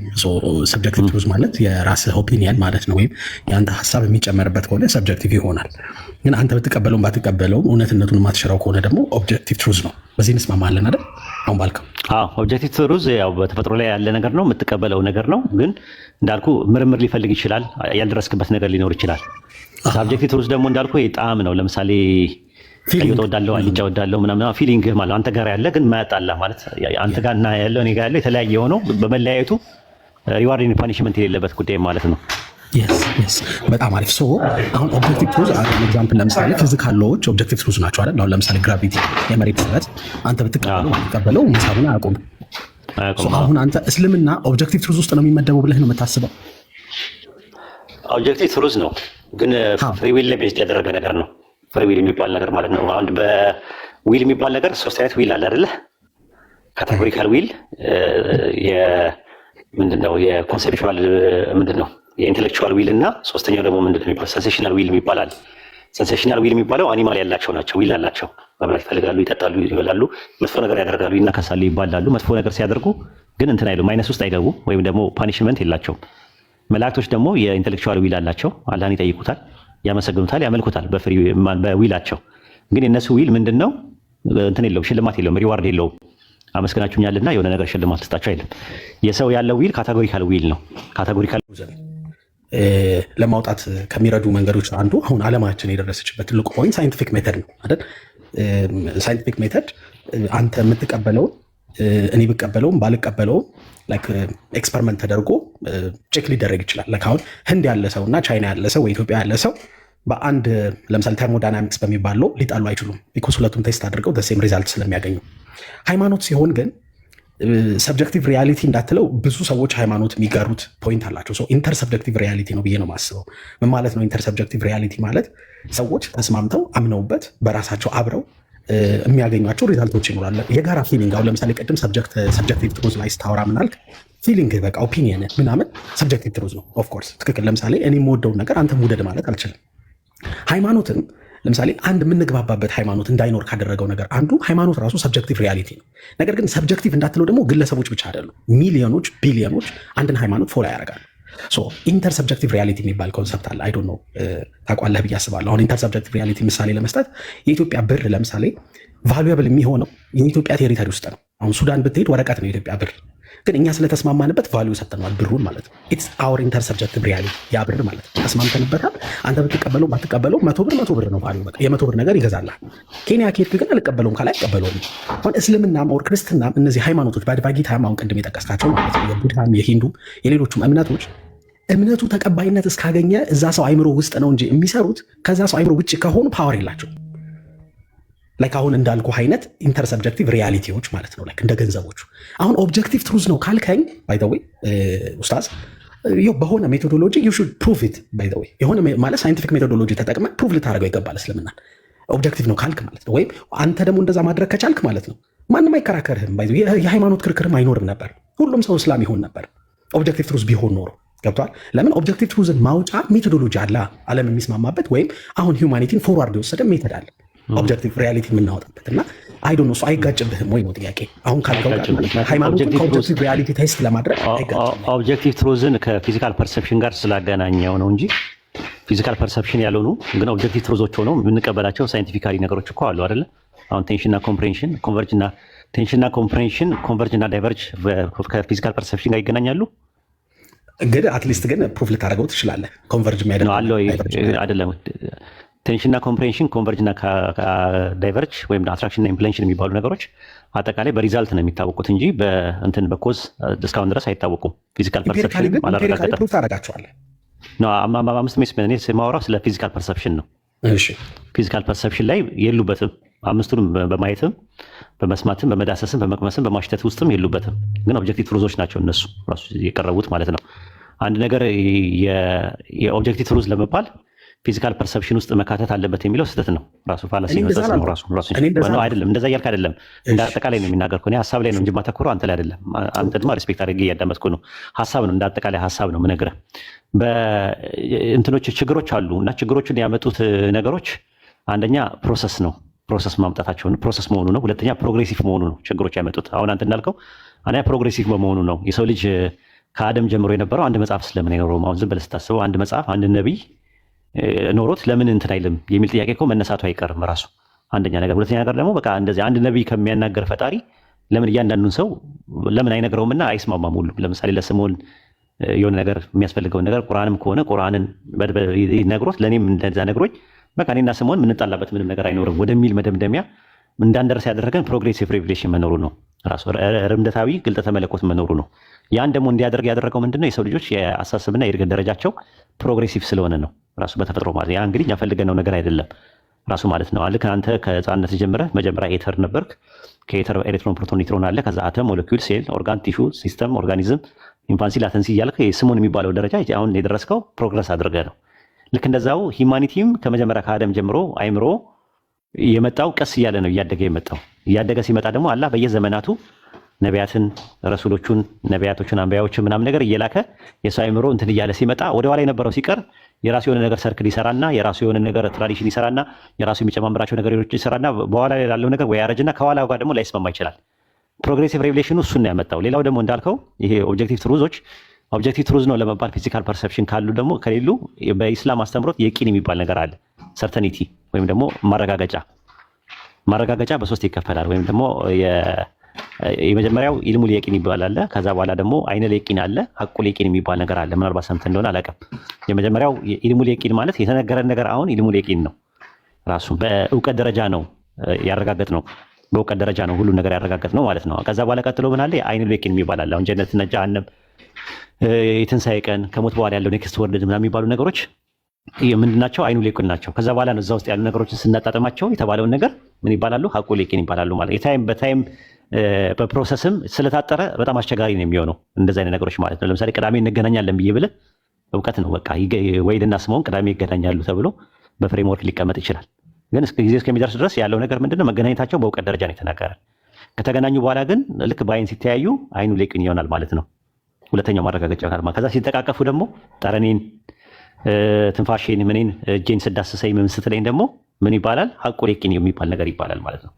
ሰብጀክቲቭ ትሩዝ ማለት የራስህ ኦፒኒየን ማለት ነው፣ ወይም የአንተ ሀሳብ የሚጨመርበት ከሆነ ሰብጀክቲቭ ይሆናል። ግን አንተ ብትቀበለውም ባትቀበለውም እውነትነቱን የማትሽረው ከሆነ ደግሞ ኦብጀክቲቭ ትሩዝ ነው። በዚህ እንስማማለን አይደል? አሁን ባልከው ኦብጀክቲቭ ትሩዝ ያው በተፈጥሮ ላይ ያለ ነገር ነው፣ የምትቀበለው ነገር ነው። ግን እንዳልኩ ምርምር ሊፈልግ ይችላል፣ ያልደረስክበት ነገር ሊኖር ይችላል። ሰብጀክቲቭ ትሩዝ ደግሞ እንዳልኩ ጣዕም ነው። ለምሳሌ ቀይ ወጥ ወዳለው አልጫ ወዳለው ምናምን ፊሊንግ ማለት አንተ ጋር ያለ ግን ማያጣላ ማለት አንተ ጋር እና ያለው እኔ ጋር ያለው የተለያየ ሆኖ በመለያየቱ ሪዋርድ ኤንድ ፓኒሽመንት የሌለበት ጉዳይ ማለት ነው። በጣም አሪፍ። አሁን ኦብጀክቲቭ ትሩዝ ኤግዛምፕል ለምሳሌ ፊዚካል ሎዎች ኦብጀክቲቭ ትሩዝ ናቸው አይደል? አሁን ለምሳሌ ግራቪቲ የመሬት ስበት አንተ ብትቀበለው መሳቡን አያውቁም። አሁን አንተ እስልምና ኦብጀክቲቭ ትሩዝ ውስጥ ነው የሚመደበው ብለህ ነው የምታስበው? ኦብጀክቲቭ ትሩዝ ነው ግን ፍሪ ዊል ላይ ቤዝድ ያደረገ ነገር ነው። ፍሪ ዊል የሚባል ነገር ማለት ነው። አሁን በዊል የሚባል ነገር 3 አይነት ዊል አለ አይደለ? ካቴጎሪካል ዊል፣ ምንድነው የኮንሴፕቹዋል ምንድነው የኢንቴሌክቹዋል ዊል እና ሶስተኛው ደግሞ ምንድነው የሚባለው ሴንሴሽናል ዊል የሚባላል። ሴንሴሽናል ዊል የሚባለው አኒማል ያላቸው ናቸው። ዊል አላቸው፣ መብላት ይፈልጋሉ፣ ይጠጣሉ፣ ይበላሉ፣ መጥፎ ነገር ያደርጋሉ፣ ይናከሳሉ፣ ይባላሉ። መጥፎ ነገር ሲያደርጉ ግን እንትን አይሉ ማይነስ ውስጥ አይገቡ ወይም ደግሞ ፓኒሽመንት የላቸውም። መላእክቶች ደግሞ የኢንቴሌክቹዋል ዊል አላቸው። አላህን ይጠይቁታል፣ ያመሰግኑታል፣ ያመልኩታል በዊላቸው። ግን የነሱ ዊል ምንድነው? እንትን የለውም፣ ሽልማት የለውም፣ ሪዋርድ የለውም። አመስግናችሁኛልና የሆነ ነገር ሽልማት ልስጣችሁ አይልም። የሰው ያለው ዊል ካቴጎሪካል ዊል ነው። ካቴጎሪካል ለማውጣት ከሚረዱ መንገዶች አንዱ አሁን ዓለማችን የደረሰችበት ትልቁ ፖይንት ሳይንቲፊክ ሜተድ ነው አይደል? ሳይንቲፊክ ሜተድ አንተ የምትቀበለውን እኔ ብቀበለውም ባልቀበለውም ኤክስፐሪመንት ተደርጎ ቼክ ሊደረግ ይችላል። አሁን ህንድ ያለ ሰው እና ቻይና ያለ ሰው ወይ ኢትዮጵያ ያለ ሰው በአንድ ለምሳሌ ተርሞዳይናሚክስ በሚባል ሎ ሊጣሉ አይችሉም። ቢኮዝ ሁለቱም ቴስት አድርገው ሴም ሪዛልት ስለሚያገኙ። ሃይማኖት ሲሆን ግን ሰብጀክቲቭ ሪያሊቲ እንዳትለው ብዙ ሰዎች ሃይማኖት የሚጋሩት ፖይንት አላቸው። ኢንተርሰብጀክቲቭ ሪያሊቲ ነው ብዬ ነው የማስበው። ምን ማለት ነው ኢንተርሰብጀክቲቭ ሪያሊቲ ማለት? ሰዎች ተስማምተው አምነውበት በራሳቸው አብረው የሚያገኟቸው ሪዛልቶች ይኖራል። የጋራ ፊሊንግ። አሁን ለምሳሌ ቅድም ሰብጀክቲቭ ትሩዝ ላይ ስታወራ ምናልክ ፊሊንግ በቃ ኦፒኒየን ምናምን ሰብጀክቲቭ ትሩዝ ነው። ኦፍኮርስ ትክክል። ለምሳሌ እኔ የምወደውን ነገር አንተ ውደድ ማለት አልችልም። ሃይማኖትም ለምሳሌ አንድ የምንግባባበት ሃይማኖት እንዳይኖር ካደረገው ነገር አንዱ ሃይማኖት ራሱ ሰብጀክቲቭ ሪያሊቲ ነው። ነገር ግን ሰብጀክቲቭ እንዳትለው ደግሞ ግለሰቦች ብቻ አይደሉም፣ ሚሊዮኖች ቢሊዮኖች አንድን ሃይማኖት ፎሎ ያደርጋሉ። ኢንተርሰብጀክቲቭ ሪያሊቲ የሚባል ኮንሰፕት አለ። አይ ዶንት ኖ ታውቃለህ ብዬ አስባለሁ። አሁን ኢንተርሰብጀክቲቭ ሪያሊቲ ምሳሌ ለመስጠት የኢትዮጵያ ብር ለምሳሌ ቫሉዌብል የሚሆነው የኢትዮጵያ ቴሪተሪ ውስጥ ነው። አሁን ሱዳን ብትሄድ ወረቀት ነው የኢትዮጵያ ብር፣ ግን እኛ ስለተስማማንበት ቫልዩ ሰጥተነዋል ብሩን ማለት ነው። ኢትስ አወር ኢንተርሰብጀክቲቭ ሪያሊቲ ያ ብር ማለት ነው። ተስማምተንበታል። አንተ ብትቀበለው ባትቀበለው 100 ብር ነው ቫልዩ። በቃ የ100 ብር ነገር ይገዛላል። ኬንያ ከሄድክ ግን አልቀበለውም ካላይ አይቀበለውም። አሁን እስልምናም ኦር ክርስትናም እነዚህ ሃይማኖቶች በአድቫጊታም አሁን ቅድም የጠቀስካቸው ማለት ነው የቡድሃም የሂንዱም የሌሎቹም እምነቶች እምነቱ ተቀባይነት እስካገኘ እዛ ሰው አይምሮ ውስጥ ነው እንጂ የሚሰሩት ከዛ ሰው አይምሮ ውጭ ከሆኑ ፓወር የላቸው። አሁን እንዳልኩ አይነት ኢንተርሰብጀክቲቭ ሪያሊቲዎች ማለት ነው እንደ ገንዘቦቹ። አሁን ኦብጀክቲቭ ትሩዝ ነው ካልከኝ ባይ ዘ ዌይ ኡስታዝ በሆነ ሜቶዶሎጂ ዩ ሹድ ፕሩቭ ኢት ባይ ዘ ዌይ የሆነ ማለት ሳይንቲፊክ ሜቶዶሎጂ ተጠቅመህ ፕሩቭ ልታደርገው ይገባል እስልምና ኦብጀክቲቭ ነው ካልክ ማለት ነው። ወይም አንተ ደግሞ እንደዛ ማድረግ ከቻልክ ማለት ነው ማንም አይከራከርህም። ባይ ዘ ዌይ የሃይማኖት ክርክርም አይኖርም ነበር። ሁሉም ሰው እስላም ይሆን ነበር ኦብጀክቲቭ ትሩዝ ቢሆን ኖሮ። ገብቷል? ለምን ኦብጀክቲቭ ትሩዝን ማውጫ ሜቶዶሎጂ አለ ዓለም የሚስማማበት፣ ወይም አሁን ሂውማኒቲን ፎርዋርድ የወሰደ ሜተድ አለ ኦብጀክቲቭ ሪያሊቲ የምናወጣበት እና አይ ዶንት ኖ እሱ አይጋጭብህም ወይ ነው ጥያቄ። አሁን ካልከው ሃይማኖትን ከኦብጀክቲቭ ሪያሊቲ ቴስት ለማድረግ ኦብጀክቲቭ ትሩዝን ከፊዚካል ፐርሰፕሽን ጋር ስላገናኘው ነው እንጂ ፊዚካል ፐርሰፕሽን ያልሆኑ ግን ኦብጀክቲቭ ትሩዞች ሆነው የምንቀበላቸው ሳይንቲፊካሊ ነገሮች እኮ አሉ አይደለ? አሁን ቴንሽንና ኮምፕሬንሽን ኮንቨርጅ እና ዳይቨርጅ ከፊዚካል ፐርሰፕሽን ጋር ይገናኛሉ። እንግዲህ አትሊስት ግን ፕሩፍ ልታደርገው ትችላለህ። ኮንቨርጅ የሚያደርግ አይደለም። ቴንሽንና ኮምፕሬንሽን ኮንቨርጅ እና ዳይቨርጅ ወይም አትራክሽንና ኢምፕሌንሽን የሚባሉ ነገሮች አጠቃላይ በሪዛልት ነው የሚታወቁት እንጂ በእንትን በኮዝ እስካሁን ድረስ አይታወቁም። ፊዚካል ፐርሰፕሽን አላረጋገጠም። ፕሩፍ ታደርጋቸዋለህ። አምስት እኔ የማወራው ስለ ፊዚካል ፐርሰፕሽን ነው። ፊዚካል ፐርሰፕሽን ላይ የሉበትም። አምስቱንም በማየትም በመስማትም በመዳሰስም በመቅመስም በማሽተት ውስጥም የሉበትም። ግን ኦብጀክቲቭ ትሩዞች ናቸው እነሱ ራሱ የቀረቡት ማለት ነው። አንድ ነገር የኦብጀክቲቭ ትሩዝ ለመባል ፊዚካል ፐርሰፕሽን ውስጥ መካተት አለበት የሚለው ስህተት ነው። ራሱ ፋላሲ ነው አይደለም። እንደዛ እያልክ አይደለም። እንደ አጠቃላይ ነው የሚናገርኩህ። እኔ ሀሳብ ላይ ነው እንጂ የማተኩረው አንተ ላይ አይደለም። አንተ ድማ ሪስፔክት አድርጌ እያዳመጥኩ ነው። ሀሳብ ነው፣ እንደ አጠቃላይ ሀሳብ ነው የምነግርህ። በእንትኖች ችግሮች አሉ እና ችግሮችን ያመጡት ነገሮች አንደኛ ፕሮሰስ ነው፣ ፕሮሰስ ማምጣታቸው ነው፣ ፕሮሰስ መሆኑ ነው። ሁለተኛ ፕሮግሬሲቭ መሆኑ ነው ችግሮች ያመጡት። አሁን አንተ እንዳልከው አንደኛ ፕሮግሬሲቭ በመሆኑ ነው። የሰው ልጅ ከአደም ጀምሮ የነበረው አንድ መጽሐፍ ስለምን አይኖረውም? አሁን ዝም ብለህ ስታስበው አንድ መጽሐፍ አንድ ነቢይ ኖሮት ለምን እንትን አይልም የሚል ጥያቄ እኮ መነሳቱ አይቀርም ራሱ አንደኛ ነገር። ሁለተኛ ነገር ደግሞ በቃ እንደዚህ አንድ ነቢይ ከሚያናገር ፈጣሪ ለምን እያንዳንዱን ሰው ለምን አይነግረውምና አይስማማም ሁሉ? ለምሳሌ ለስምዖን የሆነ ነገር የሚያስፈልገውን ነገር ቁርአንም ከሆነ ቁርአንን ነግሮት ለእኔም እንደዛ ነግሮኝ በቃ እኔና ስምዖን የምንጣላበት ምንም ነገር አይኖርም ወደሚል መደምደሚያ እንዳንደርስ ያደረገን ፕሮግሬሲቭ ሬቪሌሽን መኖሩ ነው። ራሱ ርምደታዊ ግልጠተ መለኮት መኖሩ ነው። ያን ደግሞ እንዲያደርግ ያደረገው ምንድነው? የሰው ልጆች የአሳሰብና የእድገት ደረጃቸው ፕሮግሬሲቭ ስለሆነ ነው። ራሱ በተፈጥሮ ማለት ያ እንግዲህ እኛ ፈልገነው ነገር አይደለም ራሱ ማለት ነው። ልክ አንተ ከህፃንነት ጀምረህ መጀመሪያ ኤተር ነበርክ። ከኤተር ኤሌክትሮን፣ ፕሮቶን፣ ኒውትሮን አለ። ከዛ አተም፣ ሞለኪውል፣ ሴል፣ ኦርጋን፣ ቲሹ፣ ሲስተም፣ ኦርጋኒዝም፣ ኢንፋንሲ፣ ላተንሲ እያልክ ስሙን የሚባለው ደረጃ አሁን የደረስከው ፕሮግረስ አድርገህ ነው። ልክ እንደዛው ሂማኒቲም ከመጀመሪያ ከአደም ጀምሮ አይምሮ የመጣው ቀስ እያለ ነው እያደገ የመጣው። እያደገ ሲመጣ ደግሞ አላህ በየዘመናቱ ነቢያትን፣ ረሱሎቹን፣ ነቢያቶችን፣ አንቢያዎችን ምናምን ነገር እየላከ የሰው አይምሮ እንትን እያለ ሲመጣ ወደኋላ የነበረው ሲቀር የራሱ የሆነ ነገር ሰርክል ይሰራና የራሱ የሆነ ነገር ትራዲሽን ይሰራና የራሱ የሚጨማምራቸው ነገሮች ይሰራና በኋላ ላይ ላለው ነገር ወይ ያረጅና ከኋላ ጋር ደግሞ ላይስማማ ይችላል። ፕሮግሬሲቭ ሬቪሌሽኑ እሱን ነው ያመጣው። ሌላው ደግሞ እንዳልከው ይሄ ኦብጀክቲቭ ትሩዞች ኦብጀክቲቭ ትሩዝ ነው ለመባል ፊዚካል ፐርሰፕሽን ካሉ ደግሞ ከሌሉ በኢስላም አስተምሮት የቂን የሚባል ነገር አለ። ሰርተኒቲ ወይም ደግሞ ማረጋገጫ በሶስት ይከፈላል። ወይም ደግሞ የመጀመሪያው ኢልሙል የቂን ይባላል። ከዛ በኋላ ደግሞ አይነል የቂን አለ፣ ሐቁል የቂን የሚባል ነገር አለ። ምናልባት ሰምተህ እንደሆነ አላውቅም። የመጀመሪያው ኢልሙል የቂን ማለት የተነገረን ነገር አሁን ኢልሙል የቂን ነው። ራሱ በእውቀት ደረጃ ነው ያረጋገጥ ነው። በእውቀት ደረጃ ነው ሁሉ ነገር ያረጋገጥ ነው ማለት ነው። ከዛ በኋላ ቀጥሎ ምን አለ? አይነል የቂን የሚባል አለ። አሁን ጀነትና ጀሃነም፣ የትንሣኤ ቀን፣ ከሞት በኋላ ያለው ኔክስት ወርልድ ምናምን የሚባሉ ነገሮች ምንድን ናቸው? አይኑ ሌቁን ናቸው። ከዛ በኋላ ነው እዛ ውስጥ ያሉ ነገሮችን ስናጣጥማቸው የተባለውን ነገር ምን ይባላሉ? ሐቁ ሌቂን ይባላሉ ማለት በታይም በፕሮሰስም ስለታጠረ በጣም አስቸጋሪ ነው የሚሆነው እንደዚህ አይነት ነገሮች ማለት ነው። ለምሳሌ ቅዳሜ እንገናኛለን ብዬ ብለህ እውቀት ነው በቃ ወይድና ስምዖን ቅዳሜ ይገናኛሉ ተብሎ በፍሬምወርክ ሊቀመጥ ይችላል። ግን ጊዜ እስከሚደርስ ድረስ ያለው ነገር ምንድነው? መገናኘታቸው በእውቀት ደረጃ ነው የተናገረ። ከተገናኙ በኋላ ግን ልክ በአይን ሲተያዩ አይኑ ሌቂን ይሆናል ማለት ነው። ሁለተኛው ማረጋገጫ ካልማ ከዛ ሲጠቃቀፉ ደግሞ ጠረኔን፣ ትንፋሽን፣ ምንን እጄን ስዳስሰኝ ምን ስትለኝ ደግሞ ምን ይባላል? ሐቁ ሌቂን የሚባል ነገር ይባላል ማለት ነው።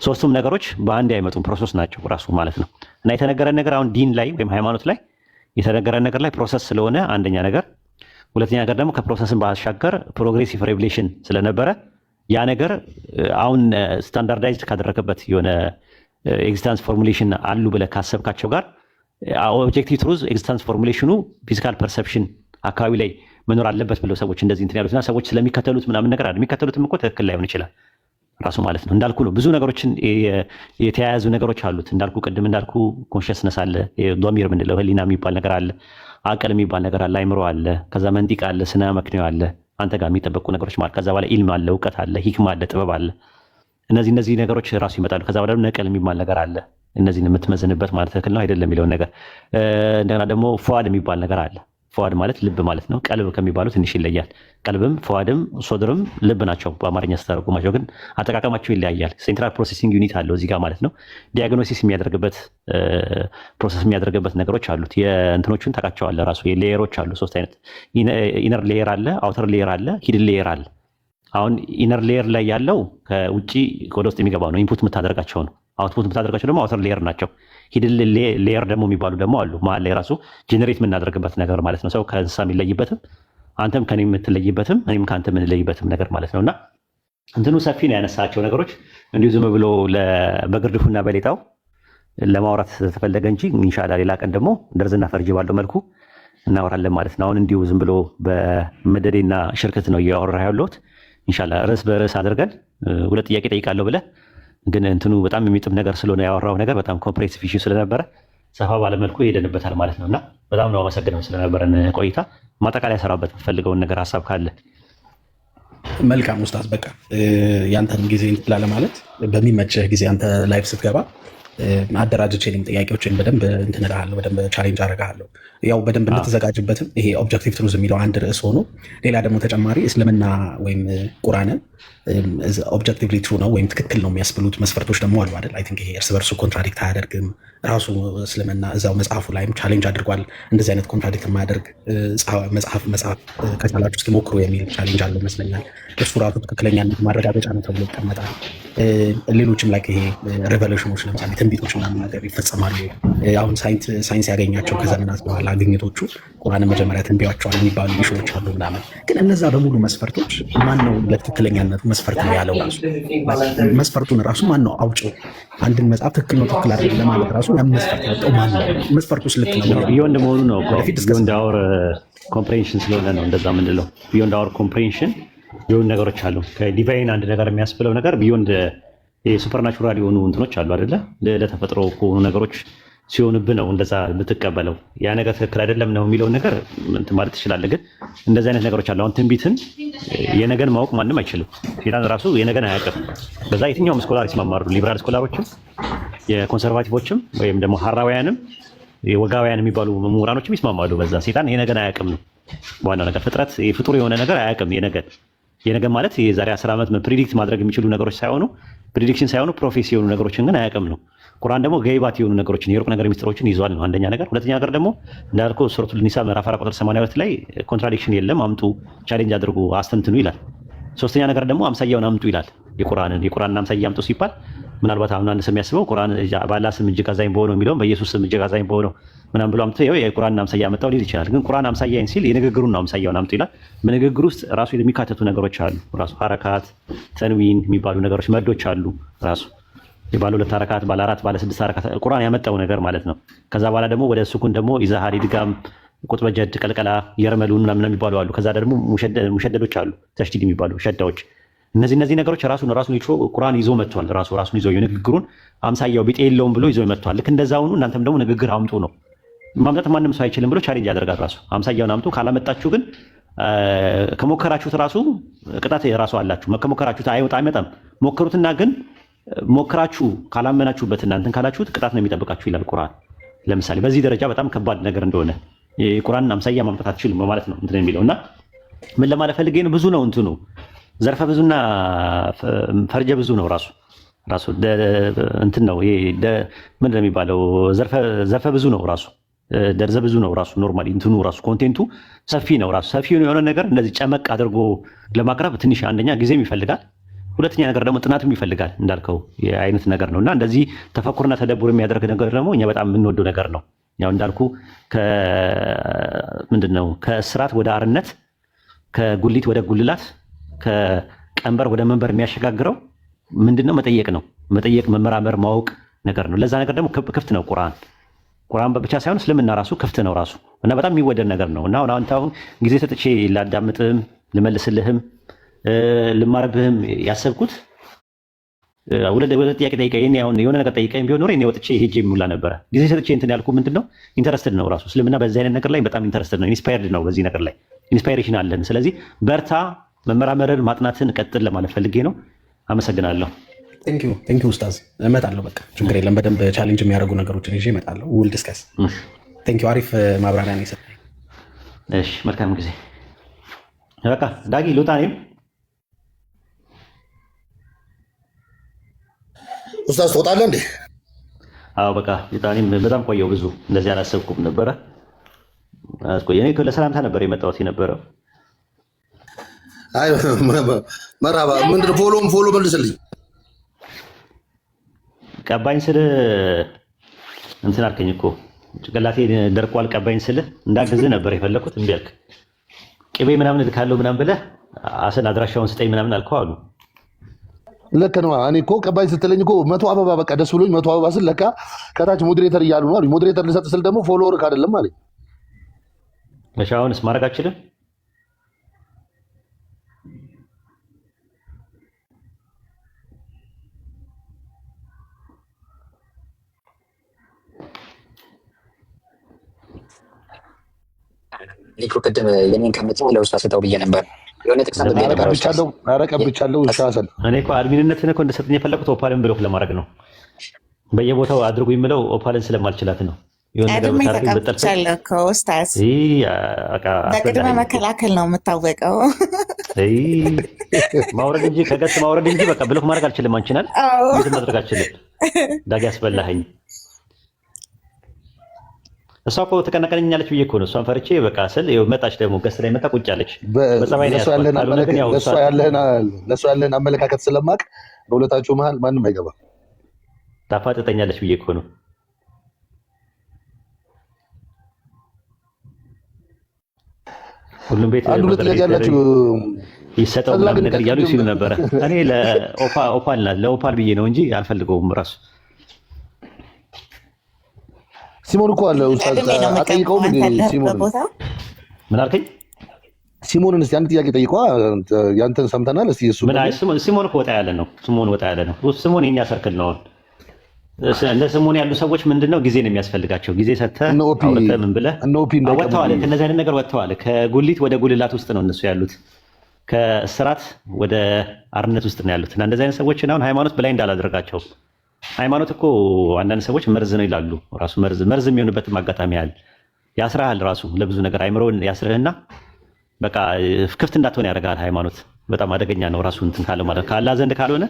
ሶስቱም ነገሮች በአንድ አይመጡም፣ ፕሮሰስ ናቸው ራሱ ማለት ነው። እና የተነገረን ነገር አሁን ዲን ላይ ወይም ሃይማኖት ላይ የተነገረን ነገር ላይ ፕሮሰስ ስለሆነ አንደኛ ነገር፣ ሁለተኛ ነገር ደግሞ ከፕሮሰስን ባሻገር ፕሮግሬሲቭ ሬቪሌሽን ስለነበረ ያ ነገር አሁን ስታንዳርዳይዝድ ካደረገበት የሆነ ኤግዚስታንስ ፎርሙሌሽን አሉ ብለህ ካሰብካቸው ጋር ኦብጀክቲቭ ትሩዝ ኤግዚስታንስ ፎርሙሌሽኑ ፊዚካል ፐርሰፕሽን አካባቢ ላይ መኖር አለበት ብለው ሰዎች እንደዚህ እንትን ያሉትና ሰዎች ስለሚከተሉት ምናምን ነገር አለ። የሚከተሉትም እኮ ትክክል ላይሆን ይችላል ራሱ ማለት ነው። እንዳልኩ ነው ብዙ ነገሮችን የተያያዙ ነገሮች አሉት። እንዳልኩ ቅድም እንዳልኩ ኮንሽስነስ አለ፣ ዶሚር ምንለው ህሊና የሚባል ነገር አለ፣ አቅል የሚባል ነገር አለ፣ አይምሮ አለ፣ ከዛ መንጢቅ አለ፣ ስነ መክንዮ አለ፣ አንተ ጋር የሚጠበቁ ነገሮች ማለት ከዛ በኋላ ኢልም አለ፣ እውቀት አለ፣ ሂክማ አለ፣ ጥበብ አለ። እነዚህ ነገሮች ራሱ ይመጣሉ። ከዛ በኋላ ነቀል የሚባል ነገር አለ፣ እነዚህን የምትመዝንበት ማለት ትክክል ነው አይደለም የሚለውን ነገር። እንደገና ደግሞ ፉአድ የሚባል ነገር አለ። ፉአድ ማለት ልብ ማለት ነው። ቀልብ ከሚባሉ ትንሽ ይለያል። ቀልብም ፉአድም ሶድርም ልብ ናቸው በአማርኛ ስተረጉማቸው፣ ግን አጠቃቀማቸው ይለያያል። ሴንትራል ፕሮሴሲንግ ዩኒት አለው እዚህ ጋር ማለት ነው። ዲያግኖሲስ የሚያደርግበት ፕሮሰስ የሚያደርግበት ነገሮች አሉት። የእንትኖቹን ታውቃቸዋለህ ራሱ ሌየሮች አሉ። ሶስት አይነት ኢነር ሌየር አለ፣ አውተር ሌየር አለ፣ ሂድን ሌየር አለ። አሁን ኢነር ሌየር ላይ ያለው ከውጭ ወደ ውስጥ የሚገባው ነው፣ ኢንፑት የምታደርጋቸው ነው። አውትፑት የምታደርጋቸው ደግሞ አውተር ሌየር ናቸው። ሂድን ሌየር ደግሞ የሚባሉ ደግሞ አሉ። መሀል ላይ ራሱ ጄኔሬት የምናደርግበት ነገር ማለት ነው። ሰው ከእንስሳ የሚለይበትም አንተም ከኔ የምትለይበትም እኔም ከአንተ የምንለይበትም ነገር ማለት ነው። እና እንትኑ ሰፊ ነው ያነሳቸው ነገሮች እንዲሁ ዝም ብሎ በግርድፉና በሌጣው ለማውራት ተፈለገ እንጂ ኢንሻላህ ሌላ ቀን ደግሞ ደርዝና ፈርጅ ባለው መልኩ እናወራለን ማለት ነው። አሁን እንዲሁ ዝም ብሎ በመደዴና ሽርክት ነው እያወራ ያለሁት። ኢንሻላህ ርዕስ በርዕስ አድርገን ሁለት ጥያቄ ጠይቃለሁ ብለህ ግን እንትኑ በጣም የሚጥም ነገር ስለሆነ ያወራው ነገር በጣም ኮምፕሬሲቭ ኢሹ ስለነበረ ሰፋ ባለመልኩ ሄደንበታል ማለት ነው። እና በጣም ነው አመሰግነው ስለነበረን ቆይታ። ማጠቃለያ ሰራበት የምትፈልገውን ነገር ሀሳብ ካለ መልካም ኡስታዝ። በቃ ያንተን ጊዜ ላለ ማለት በሚመችህ ጊዜ አንተ ላይፍ ስትገባ አደራጅቼ ጥያቄዎችን በደንብ እንትን እልሃለሁ፣ በደንብ ቻሌንጅ አደርግሃለሁ። ያው በደንብ እንድትዘጋጅበትም ይሄ ኦብጀክቲቭ ትሩዝ የሚለው አንድ ርዕስ ሆኖ ሌላ ደግሞ ተጨማሪ እስልምና ወይም ቁርአንን ኦብጀክቲቭሊ ትሩ ነው ወይም ትክክል ነው የሚያስብሉት መስፈርቶች ደግሞ አሉ አይደል? አይ ቲንክ ይሄ እርስ በርሱ ኮንትራዲክት አያደርግም። ራሱ እስልምና እዛው መጽሐፉ ላይም ቻሌንጅ አድርጓል። እንደዚህ አይነት ኮንትራዲክት የማያደርግ መጽሐፍ ከቻላችሁ እስኪ ሞክሩ የሚል ቻሌንጅ አለው ይመስለኛል። እሱ ራሱ ትክክለኛነት ማረጋገጫ ነው ተብሎ ይቀመጣል። ሌሎችም ላይ ይሄ ሬቨሌሽኖች ለምሳሌ ትንቢቶች ምናምን ነገር ይፈጸማሉ። አሁን ሳይንስ ያገኛቸው ከዘመናት በኋላ ግኝቶቹ ቁርአንን መጀመሪያ ትንቢያቸዋል የሚባሉ ኢሹዎች አሉ ምናምን። ግን እነዛ በሙሉ መስፈርቶች ማን ነው ለትክክለኛነቱ መስፈርት ነው ያለው? ራሱ መስፈርቱን ራሱ ማን ነው አውጪው? አንድን መጽሐፍ ትክክል ነው ትክክል አይደለም ለማለት ራሱ ያን መስፈርት ያወጣው ማን ነው? መስፈርቱስ ልክ ነው ቢዮንድ መሆኑ ነው። ቢዮንድ አወር ኮምፕሬንሽን ስለሆነ ነው እንደዛ የምንለው። ቢዮንድ አወር ኮምፕሬንሽን የሆኑ ነገሮች አሉ። ከዲቫይን አንድ ነገር የሚያስብለው ነገር ቢዮንድ ሱፐርናቹራል የሆኑ እንትኖች አሉ አይደለ? ለተፈጥሮ ከሆኑ ነገሮች ሲሆንብህ ነው እንደዛ የምትቀበለው። ያ ነገር ትክክል አይደለም ነው የሚለውን ነገር እንትን ማለት ትችላለህ። ግን እንደዚህ አይነት ነገሮች አሉ። አሁን ትንቢትን የነገን ማወቅ ማንም አይችልም። ሴጣን ራሱ የነገን አያውቅም። በዛ የትኛውም ስኮላር ይስማማሉ። ሊበራል ስኮላሮችም የኮንሰርቫቲቮችም ወይም ደግሞ ሀራውያንም የወጋውያን የሚባሉ ምሁራኖችም ይስማማሉ። በዛ ሴጣን የነገን አያውቅም ነው ዋናው ነገር። ፍጥረት ፍጡር የሆነ ነገር አያውቅም። የነገን ማለት የዛሬ 10 ዓመት ፕሪዲክት ማድረግ የሚችሉ ነገሮች ሳይሆኑ ፕሪዲክሽን ሳይሆኑ ፕሮፌሲ የሆኑ ነገሮችን ግን አያውቅም ነው። ቁርአን ደግሞ ገይባት የሆኑ ነገሮችን የሩቅ ነገር ሚስጥሮችን ይዟል ነው አንደኛ ነገር። ሁለተኛ ነገር ደግሞ እንዳልከው ሱረቱል ኒሳ ምዕራፍ 4 ቁጥር 82 ላይ ኮንትራዲክሽን የለም፣ አምጡ፣ ቻሌንጅ አድርጉ፣ አስተንትኑ ይላል። ሶስተኛ ነገር ደግሞ አምሳያውን አምጡ ይላል። የቁርአንን አምሳያ አምጡ ሲባል ምናልባት አሁን አንድ ሰው የሚያስበው ቁርአን በአላህ ስም እጅግ አዛኝ በሆነው የሚለውን በኢየሱስ ስም እጅግ አዛኝ በሆነው ምናምን ብሎ አምጥቶ የቁርአንን አምሳያ አመጣው ሊል ይችላል። ግን ቁርአን አምሳያይን ሲል የንግግሩን ነው አምሳያውን አምጡ ይላል። በንግግሩ ውስጥ ራሱ የሚካተቱ ነገሮች አሉ። ራሱ ሐረካት፣ ተንዊን የሚባሉ ነገሮች መዶች አሉ። ራሱ የባለ 2 ሐረካት፣ ባለ 4፣ ባለ 6 ሐረካት ቁርአን ያመጣው ነገር ማለት ነው። ከዛ በኋላ ደግሞ ወደ ሱኩን ደግሞ ኢዛሃር፣ ድጋም፣ ቁጥበ ጀድ፣ ቀልቀላ፣ የርመሉን ምናምን የሚባሉ አሉ። ከዛ ደግሞ ሙሸደዶች አሉ፣ ተሽዲድ የሚባሉ ሸዳዎች። እነዚህ ነገሮች ራሱን ይዞ ቁርአን ይዞ መጥቷል። ራሱን ይዞ የንግግሩን አምሳያው ቢጤ የለውም ብሎ ይዞ መጥቷል። ልክ እንደዛውኑ እናንተም ደግሞ ንግግር አምጡ ነው። ማምጣት ማንም ሰው አይችልም ብሎ ቻሌንጅ ያደርጋል። ራሱ አምሳያውን አምጡ፣ ካላመጣችሁ ግን ከሞከራችሁት ራሱ ቅጣት ራሱ አላችሁ። ከሞከራችሁት አይመጣም። ሞክሩትና ግን ሞክራችሁ ካላመናችሁበት እናንተን ካላችሁት ቅጣት ነው የሚጠብቃችሁ ይላል ቁርአን። ለምሳሌ በዚህ ደረጃ በጣም ከባድ ነገር እንደሆነ የቁርአንን አምሳያ ማምጣት አትችሉም ማለት ነው እንትን የሚለውና ምን ለማለት ፈልጌ ነው? ብዙ ነው እንትኑ ዘርፈ ብዙና ፈርጀ ብዙ ነው። ራሱ እንትን ነው ይሄ ምንድን ነው የሚባለው? ዘርፈ ብዙ ነው ራሱ ደርዘ ብዙ ነው ራሱ። ኖርማሊ እንትኑ ራሱ ኮንቴንቱ ሰፊ ነው። ራሱ ሰፊ የሆነ ነገር እንደዚህ ጨመቅ አድርጎ ለማቅረብ ትንሽ አንደኛ ጊዜም ይፈልጋል፣ ሁለተኛ ነገር ደግሞ ጥናትም ይፈልጋል እንዳልከው የአይነት ነገር ነው። እና እንደዚህ ተፈኩርና ተደቡር የሚያደርግ ነገር ደግሞ እኛ በጣም የምንወደው ነገር ነው። ያው እንዳልኩ ምንድን ነው ከእስራት ወደ አርነት፣ ከጉሊት ወደ ጉልላት፣ ከቀንበር ወደ መንበር የሚያሸጋግረው ምንድነው? መጠየቅ ነው። መጠየቅ፣ መመራመር፣ ማወቅ ነገር ነው። ለዛ ነገር ደግሞ ክፍት ነው ቁርአን ብቻ ሳይሆን እስልምና ራሱ ክፍት ነው ራሱ እና በጣም የሚወደድ ነገር ነው። እና አሁን ጊዜ ሰጥቼ ላዳምጥህም ልመልስልህም ልማረብህም ያሰብኩት ሁለት ጥያቄ ጠይቀኝ። አሁን የሆነ ነገር ጠይቀኝ ቢሆን ኖሮ እኔ ወጥቼ ሄጄ የሚውላ ነበረ። ጊዜ ሰጥቼ እንትን ያልኩ ምንድነው ኢንተረስትድ ነው ራሱ እስልምና በዚህ አይነት ነገር ላይ በጣም ኢንተረስትድ ነው። ኢንስፓየርድ ነው። በዚህ ነገር ላይ ኢንስፓይሬሽን አለን። ስለዚህ በርታ፣ መመራመርን ማጥናትን ቀጥል ለማለት ፈልጌ ነው። አመሰግናለሁ። ቴንክ ዩ ኡስታዝ። እመጣለሁ። በቃ ችግር የለም። በደንብ ቻሌንጅ የሚያደርጉ ነገሮችን ይዤ እመጣለሁ። ውል ዲስከስ። ቴንክ ዩ። አሪፍ ማብራሪያ ነው የሰጠኝ። እሺ፣ መልካም ጊዜ። በቃ ዳጊ ልውጣ እኔም። ኡስታዝ ትወጣለህ እንዴ? አዎ በቃ እኔም በጣም ቆየው። ብዙ እንደዚህ አላሰብኩም ነበረ። እኔ ለሰላምታ ነበር የመጣሁት የነበረው። አይ መራባ ምንድን ነው ፎሎ መልስልኝ። ቀባኝ ስል እንትን አልከኝ እኮ ጭንቅላቴ ደርቋል። ቀባኝ ስል እንዳግዝህ ነበር የፈለኩት። እምቢ አልክ። ቅቤ ምናምን እልካለሁ ምናምን ብለህ አሰን አድራሻውን ስጠኝ ምናምን አልከው አሉ። ልክ ነው። እኔ እኮ ቀባኝ ስትለኝ እኮ 100 አበባ በቃ ደስ ብሎኝ 100 አበባ ስል ለካ ከታች ሞዴሬተር እያሉ ነው አሉኝ። ሞዴሬተር ልሰጥ ስል ደግሞ ፎሎወር አይደለም አለኝ። እሺ አሁንስ ማድረግ አልችልም? ሊኩ ቅድም የኔን ከምትል ለውስጥ ሰጠው ብዬ ነበር። የሆነ ጥቅስ ነበር ነበር አረቀብቻለሁ። ሻሰል እኔ እኮ አድሚንነትን እኮ እንደሰጠኝ የፈለኩት ኦፓልን ብሎክ ለማድረግ ነው። በየቦታው አድርጉ የምለው ኦፓልን ስለማልችላት ነው። የሆነ ነገር ቀድሜ ብታደርገኝ ብጠልፈኝ ተቀብቻለሁ እኮ ኡስታዝ። በቃ በቅድመ አስረዳኸኝ እኮ። መከላከል ነው የምታወቀው። ማውረድ እንጂ ከገጽ ማውረድ እንጂ በቃ ብሎክ ማድረግ አልችልም። አንችናል አዎ እንትን ማድረግ አልችልም። ዳጊ ያስበላኸኝ። እሷ እኮ ተቀናቀነኛለች ብዬ እኮ ነው እሷን ፈርቼ በቃ ስል መጣች። ደግሞ ገጽ ላይ መጣ ቁጭ አለች። በፀባይ ነው ያስኳት። ካልሆነ ግን ያው ለእሷ ያለህን አመለካከት ስለማቅ በሁለታችሁ መሀል ማንም አይገባም። ታፋጥጠኛለች ብዬ እኮ ነው። ሁሉም ቤት አንድ ሁለት ጥያቄ ያላችሁ ይሰጠው ምናምን ነገር እያሉ ሲሉ ነበረ። እኔ ለኦፓል ብዬ ነው እንጂ አልፈልገውም። ራሱ ሲሞን እኮ አለ ኡስታዝ አጠይቀውም ሲሞን ምን አልከኝ? ሲሞንን እስቲ አንድ ጥያቄ ጠይቋ። ያንተን ሰምተናል። እስቲ እሱ ሲሞን እኮ ወጣ ያለ ነው። ሲሞን ወጣ ያለ ነው። ሲሞን የኛ ሰርክል ነው። እንደ ሲሞን ያሉ ሰዎች ምንድነው ጊዜ ነው የሚያስፈልጋቸው። ጊዜ ሰጥተህ አውርተህ ምን ብለህ ወጥተዋል። ከእነዚህ አይነት ነገር ወጥተዋል። ከጉሊት ወደ ጉልላት ውስጥ ነው እነሱ ያሉት። ከእስራት ወደ አርነት ውስጥ ነው ያሉት። እና እንደዚህ አይነት ሰዎችን አሁን ሃይማኖት በላይ እንዳላደረጋቸው። ሃይማኖት እኮ አንዳንድ ሰዎች መርዝ ነው ይላሉ። ራሱ መርዝ የሚሆንበትም አጋጣሚ ያህል ያስርሃል። ራሱ ለብዙ ነገር አይምሮን ያስርህና በቃ ክፍት እንዳትሆን ያደርጋል። ሃይማኖት በጣም አደገኛ ነው። ራሱ እንትን ካለ ማለት ከአላህ ዘንድ ካልሆነ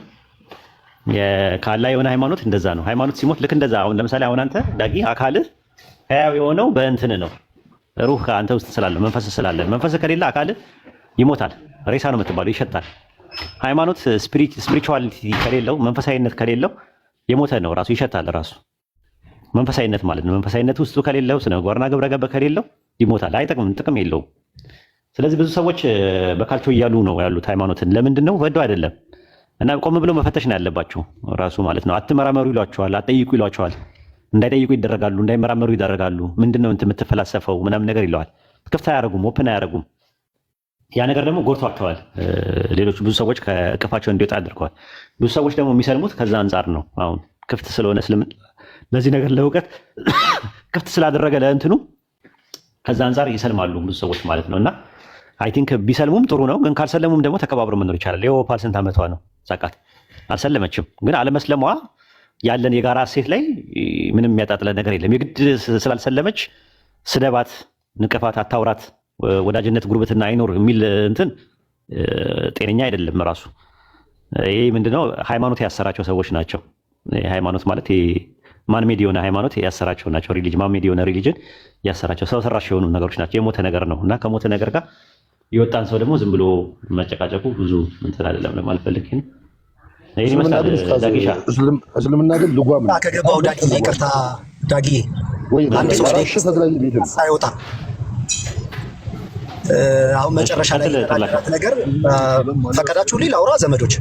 ከአላህ የሆነ ሃይማኖት እንደዛ ነው። ሃይማኖት ሲሞት ልክ እንደዛ። አሁን ለምሳሌ አሁን አንተ ዳጊ አካልህ ህያው የሆነው በእንትን ነው። ሩህ አንተ ውስጥ ስላለ መንፈስ ስላለ፣ መንፈስ ከሌለ አካልህ ይሞታል። ሬሳ ነው የምትባለው፣ ይሸጣል። ሃይማኖት ስፒሪቹዋሊቲ ከሌለው መንፈሳዊነት ከሌለው የሞተ ነው። ራሱ ይሸጣል። ራሱ መንፈሳዊነት ማለት ነው። መንፈሳዊነት ውስጡ ከሌለው ስነ ምግባርና ግብረ ገብ ከሌለው ይሞታል። አይጠቅምም፣ ጥቅም የለውም። ስለዚህ ብዙ ሰዎች በካልቾ እያሉ ነው ያሉት ሃይማኖትን። ለምንድን ነው ወደው አይደለም። እና ቆም ብለው መፈተሽ ነው ያለባቸው ራሱ ማለት ነው። አትመራመሩ ይሏቸዋል፣ አትጠይቁ ይሏቸዋል። እንዳይጠይቁ ይደረጋሉ፣ እንዳይመራመሩ ይደረጋሉ። ምንድነው እንትን የምትፈላሰፈው ምናምን ነገር ይለዋል። ክፍት አያደርጉም፣ ኦፕን አያደርጉም። ያ ነገር ደግሞ ጎድቷቸዋል። ሌሎች ብዙ ሰዎች ከእቅፋቸው እንዲወጣ አድርገዋል። ብዙ ሰዎች ደግሞ የሚሰልሙት ከዛ አንጻር ነው። አሁን ክፍት ስለሆነ እስልምና በዚህ ነገር ለእውቀት ክፍት ስላደረገ ለእንትኑ ከዛ አንጻር ይሰልማሉ ብዙ ሰዎች ማለት ነው። እና አይ ቲንክ ቢሰልሙም ጥሩ ነው። ግን ካልሰለሙም ደግሞ ተከባብሮ መኖር ይቻላል። የኦፓል ስንት ዓመቷ ነው? ዛቃት አልሰለመችም። ግን አለመስለሟ ያለን የጋራ እሴት ላይ ምንም የሚያጣጥለ ነገር የለም። የግድ ስላልሰለመች ስደባት፣ ንቅፋት፣ አታውራት፣ ወዳጅነት ጉርብትና አይኖር የሚል እንትን ጤነኛ አይደለም ራሱ። ይሄ ምንድነው? ሃይማኖት ያሰራቸው ሰዎች ናቸው። ሃይማኖት ማለት ማንሜድ የሆነ ሃይማኖት ያሰራቸው ናቸው። ሪሊጅን ማንሜድ የሆነ ሪሊጅን ያሰራቸው ሰው ሰራሽ የሆኑ ነገሮች ናቸው። የሞተ ነገር ነው እና ከሞተ ነገር ጋር የወጣን ሰው ደግሞ ዝም ብሎ መጨቃጨቁ ብዙ እንትን አይደለም ለማለት ፈልጌ ነው። ይሄን ይመስላል ዳጊሻ። እስልምና ግን ልጓም ነው። ከገባው ዳጊ ይቅርታ ዳጊ አንድ ሶስት ደቂቃ ሳይወጣ አሁን መጨረሻ ላይ የተናገራት ነገር ፈቀዳችሁልኝ ላውራ ዘመዶች?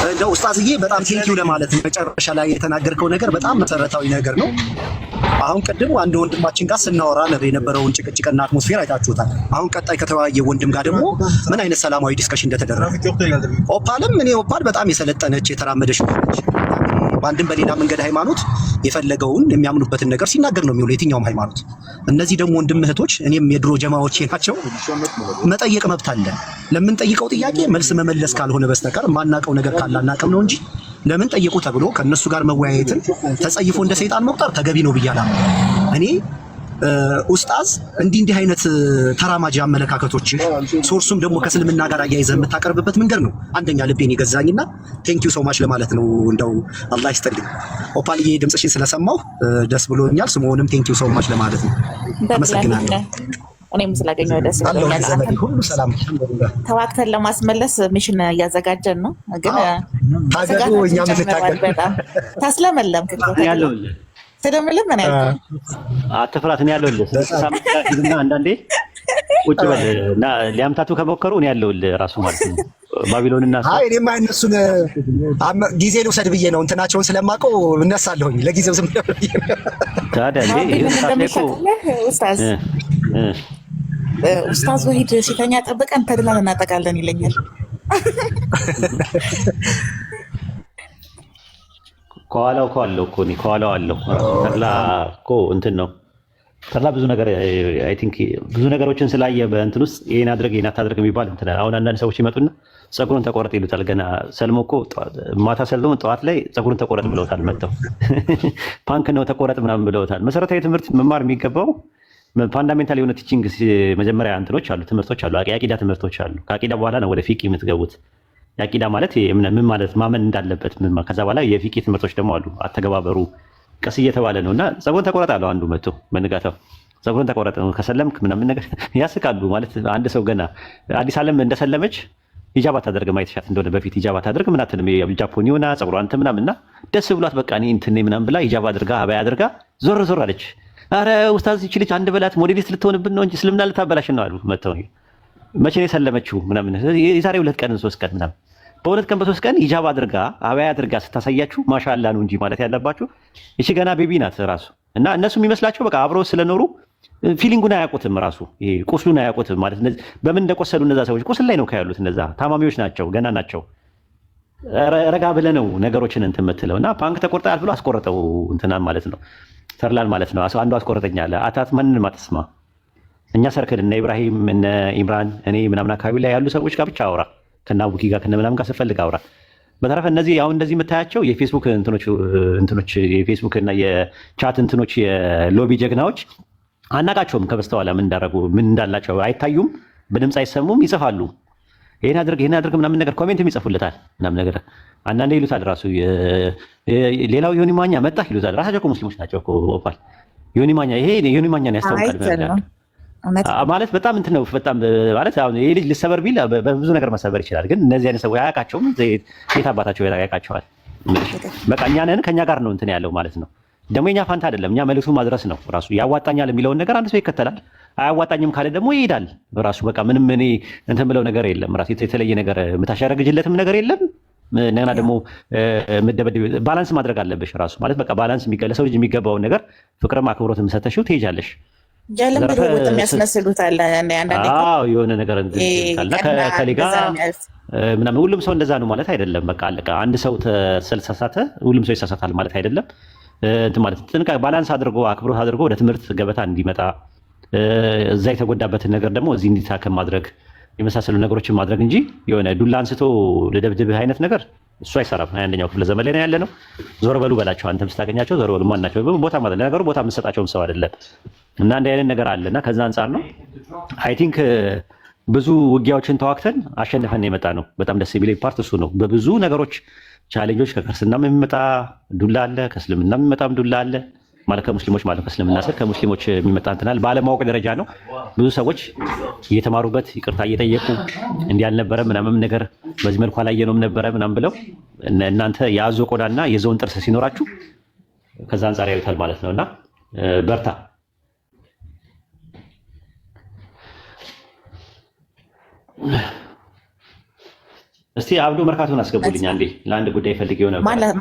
እንደው ኡስታዝዬ በጣም ቴንኪው ለማለት መጨረሻ ላይ የተናገርከው ነገር በጣም መሰረታዊ ነገር ነው። አሁን ቅድም አንድ ወንድማችን ጋር ስናወራ የነበረውን ጭቅጭቅና አትሞስፌር አይታችሁታል። አሁን ቀጣይ ከተወያየ ወንድም ጋር ደግሞ ምን አይነት ሰላማዊ ዲስከሽን እንደተደረገ ኦፓልም እኔ ኦፓል በጣም የሰለጠነች የተራመደች ነች። በአንድም በሌላ መንገድ ሃይማኖት የፈለገውን የሚያምኑበትን ነገር ሲናገር ነው የሚውለው የትኛውም ሃይማኖት። እነዚህ ደግሞ ወንድም እህቶች እኔም የድሮ ጀማዎቼ ናቸው። መጠየቅ መብት አለ። ለምንጠይቀው ጥያቄ መልስ መመለስ ካልሆነ በስተቀር ማናቀው ነገር ካለ አናቅም ነው እንጂ ለምን ጠየቁ ተብሎ ከነሱ ጋር መወያየትን ተጸይፎ እንደ ሰይጣን መቁጠር ተገቢ ነው ብያለሁ። እኔ ኡስታዝ እንዲህ አይነት ተራማጅ አመለካከቶች ሶርሱም ደግሞ ከእስልምና ጋር አያይዘህ የምታቀርብበት መንገድ ነው አንደኛ ልቤን የገዛኝና ቴንኪው ሶ ማች ለማለት ነው። እንደው አላህ ይስጥልኝ ኦፓልዬ፣ ድምፅሽን ስለሰማሁ ደስ ብሎኛል። ስሞንም ቴንኪው ሶ ማች ለማለት ነው። አመሰግናለሁ። እኔም ስላገኘሁ ደስ ብሎኛል። ሁሉ ሰላም። ተዋግተን ለማስመለስ ሚሽን እያዘጋጀን ነው። ግን ታገዱ እኛ ምንታገል በጣም ታስለመለም ያለውልህ ስለምልም ምን አይደል አትፍራት ነው ያለውልህ። ስለሳምና አንዳንዴ ቁጭ በል እና ሊያምታቱ ከሞከሩ እኔ ያለውልህ ራሱ ማለት ነው ባቢሎንና አይ እኔማ እነሱን ጊዜ ልውሰድ ብዬ ነው እንትናቸውን ስለማውቀው እነሳለሁኝ። ለጊዜው ዝም ብዬ ታዲያ ኡስታዝ ወሂድ ሲተኛ ጠብቀን ተድላን እናጠቃለን ይለኛል። ከኋላው እኮ አለው እኮ ከኋላው አለው ተድላ እኮ እንትን ነው። ተድላ ብዙ ነገር አይ ቲንክ ብዙ ነገሮችን ስላየ በእንትን ውስጥ ይሄን አድርግ ይሄን አታድርግ የሚባል እንትን አሁን አንዳንድ ሰዎች ይመጡና ፀጉሩን ተቆረጥ ይሉታል። ገና ሰልሞ እኮ ማታ ሰልሞ ጠዋት ላይ ፀጉሩን ተቆረጥ ብለውታል። መጥተው ፓንክ ነው ተቆረጥ ምናምን ብለውታል። መሰረታዊ ትምህርት መማር የሚገባው ፋንዳሜንታል የሆነ ቲቺንግ መጀመሪያ እንትኖች አሉ፣ ትምህርቶች አሉ፣ የአቂዳ ትምህርቶች አሉ። ከአቂዳ በኋላ ነው ወደ ፊቂ የምትገቡት። የአቂዳ ማለት ምን ማለት ማመን እንዳለበት ከዛ በኋላ የፊቂ ትምህርቶች ደግሞ አሉ። አተገባበሩ ቀስ እየተባለ ነው እና ፀጉሩን ተቆረጥ አለው አንዱ መጥቶ በንጋታው ፀጉሩን ተቆረጥ ነው ከሰለምክ ምናምን ነገር ያስቃሉ። ማለት አንድ ሰው ገና አዲስ ዓለም እንደሰለመች ሂጃብ አታደርግም። አይተሻት እንደሆነ በፊት ሂጃብ አታደርግ ምን አትልም። ጃፖኒ ሆና ፀጉሯን እንትን ምናምን እና ደስ ብሏት በቃ እኔ እንትን ምናምን ብላ ሂጃብ አድርጋ አባያ አድርጋ ዞር ዞር አለች። አረ ኡስታዝ ይቺ ልጅ አንድ በላት ሞዴሊስት ልትሆንብን ነው እንጂ እስልምና ልታበላሽ ነው አሉ መተው። መቼ ነው የሰለመችው ምናምን የዛሬ 2 ቀን 3 ቀን ምናምን በ2 ቀን በ3 ቀን ሂጃብ አድርጋ አባያ አድርጋ ስታሳያችሁ ማሻአላ ነው እንጂ ማለት ያለባችሁ እሺ ገና ቤቢ ናት ራሱ። እና እነሱ የሚመስላቸው በቃ አብረው ስለኖሩ ፊሊንጉን አያውቁትም፣ ራሱ ይሄ ቁስሉን አያውቁትም። ማለት በምን እንደቆሰሉ እነዛ ሰዎች ቁስል ላይ ነው ካያሉት፣ እነዛ ታማሚዎች ናቸው፣ ገና ናቸው። ረጋ ብለህ ነው ነገሮችን እንትን የምትለው እና ፓንክ ተቆርጠሃል ብሎ አስቆረጠው እንትና ማለት ነው ተርላን ማለት ነው። አንዱ አስቆረጠኛለ አታት ማንንም አትስማ። እኛ ሰርክል እነ ኢብራሂም እነ ኢምራን እኔ ምናምን አካባቢ ላይ ያሉ ሰዎች ጋር ብቻ አውራ፣ ከና ቡኪ ጋር ከነ ምናምን ጋር ስፈልግ አውራ። በተረፈ እነዚህ አሁን እንደዚህ የምታያቸው የፌስቡክ እንትኖች የፌስቡክ እና የቻት እንትኖች የሎቢ ጀግናዎች አናቃቸውም። ከበስተኋላ ምን እንዳረጉ ምን እንዳላቸው አይታዩም፣ በድምፅ አይሰሙም፣ ይጽፋሉ። ይሄን አድርግ ምናምን ነገር ኮሜንትም ይጽፉለታል ምናምን ነገር አንዳንዴ ይሉታል ራሱ ሌላው ዮኒ ማኛ መጣ ይሉታል። ራሳቸው እኮ ሙስሊሞች ናቸው እኮ ኦፓል ዮኒ ማኛ ይሄ ዮኒ ማኛን ያስታውቃል ማለት በጣም እንትን ነው። በጣም ማለት አሁን ይሄ ልጅ ልሰበር ቢል በብዙ ነገር መሰበር ይችላል። ግን እነዚህ አይነት ሰዎች አያውቃቸውም። የት አባታቸው ያውቃቸዋል? በቃ እኛ ነን ከኛ ጋር ነው እንትን ያለው ማለት ነው። ደግሞ የኛ ፋንታ አይደለም። እኛ መልዕክቱ ማድረስ ነው ራሱ። ያዋጣኛል የሚለውን ነገር አንድ ሰው ይከተላል። አያዋጣኝም ካለ ደግሞ ይሄዳል ራሱ። በቃ ምንም እኔ እንትን ብለው ነገር የለም። ራሱ የተለየ ነገር የምታሸረግጅለትም ነገር የለም። እንደገና ደግሞ ባላንስ ማድረግ አለብሽ ራሱ ማለት በቃ ባላንስ ለሰው ልጅ የሚገባውን ነገር ፍቅርም አክብሮትም ሰተሽው ትሄጃለሽ። ጀለም ብሩት የሚያስመስሉት አለ አንዳንዴ። አዎ የሆነ ነገር ከሌ ጋር ምናምን ሁሉም ሰው እንደዛ ነው ማለት አይደለም። በቃ አለቀ። አንድ ሰው ተሳሳተ ሁሉም ሰው ይሳሳታል ማለት አይደለም። ማለት ጥንቃቄ ባላንስ አድርጎ አክብሮት አድርጎ ወደ ትምህርት ገበታ እንዲመጣ እዛ የተጎዳበትን ነገር ደግሞ እዚህ እንዲታከም ማድረግ የመሳሰሉ ነገሮችን ማድረግ እንጂ የሆነ ዱላ አንስቶ ለደብድብህ አይነት ነገር እሱ አይሰራም። 21ኛው ክፍለ ዘመን ላይ ነው ያለ ነው። ዞር በሉ በላቸው። አንተም ስታገኛቸው ዞር በሉ ማናቸው ቦታ ማለት ነገሩ ቦታ የምትሰጣቸውም ሰው አይደለም እና እንደ አይነት ነገር አለና ከዛ አንጻር ነው አይ ቲንክ ብዙ ውጊያዎችን ተዋክተን አሸንፈን የመጣ ነው። በጣም ደስ የሚለኝ ፓርት እሱ ነው። በብዙ ነገሮች ቻሌንጆች ከክርስትናም የሚመጣ ዱላ አለ፣ ከእስልምናም የሚመጣም ዱላ አለ። ማለት ከሙስሊሞች ማለት ከእስልምና ስር ከሙስሊሞች የሚመጣ እንትናል ባለማወቅ ደረጃ ነው። ብዙ ሰዎች እየተማሩበት ይቅርታ እየጠየቁ እንዲህ አልነበረም ምናምን ነገር በዚህ መልኩ አላየነውም ነበረ ምናምን ብለው እናንተ የአዞ ቆዳና የዞን ጥርስ ሲኖራችሁ ከዛ አንጻር ያዩታል ማለት ነውና በርታ። እስቲ አብዱ መርካቶን አስገቡልኝ አንዴ ለአንድ ጉዳይ ፈልጌው ነበር።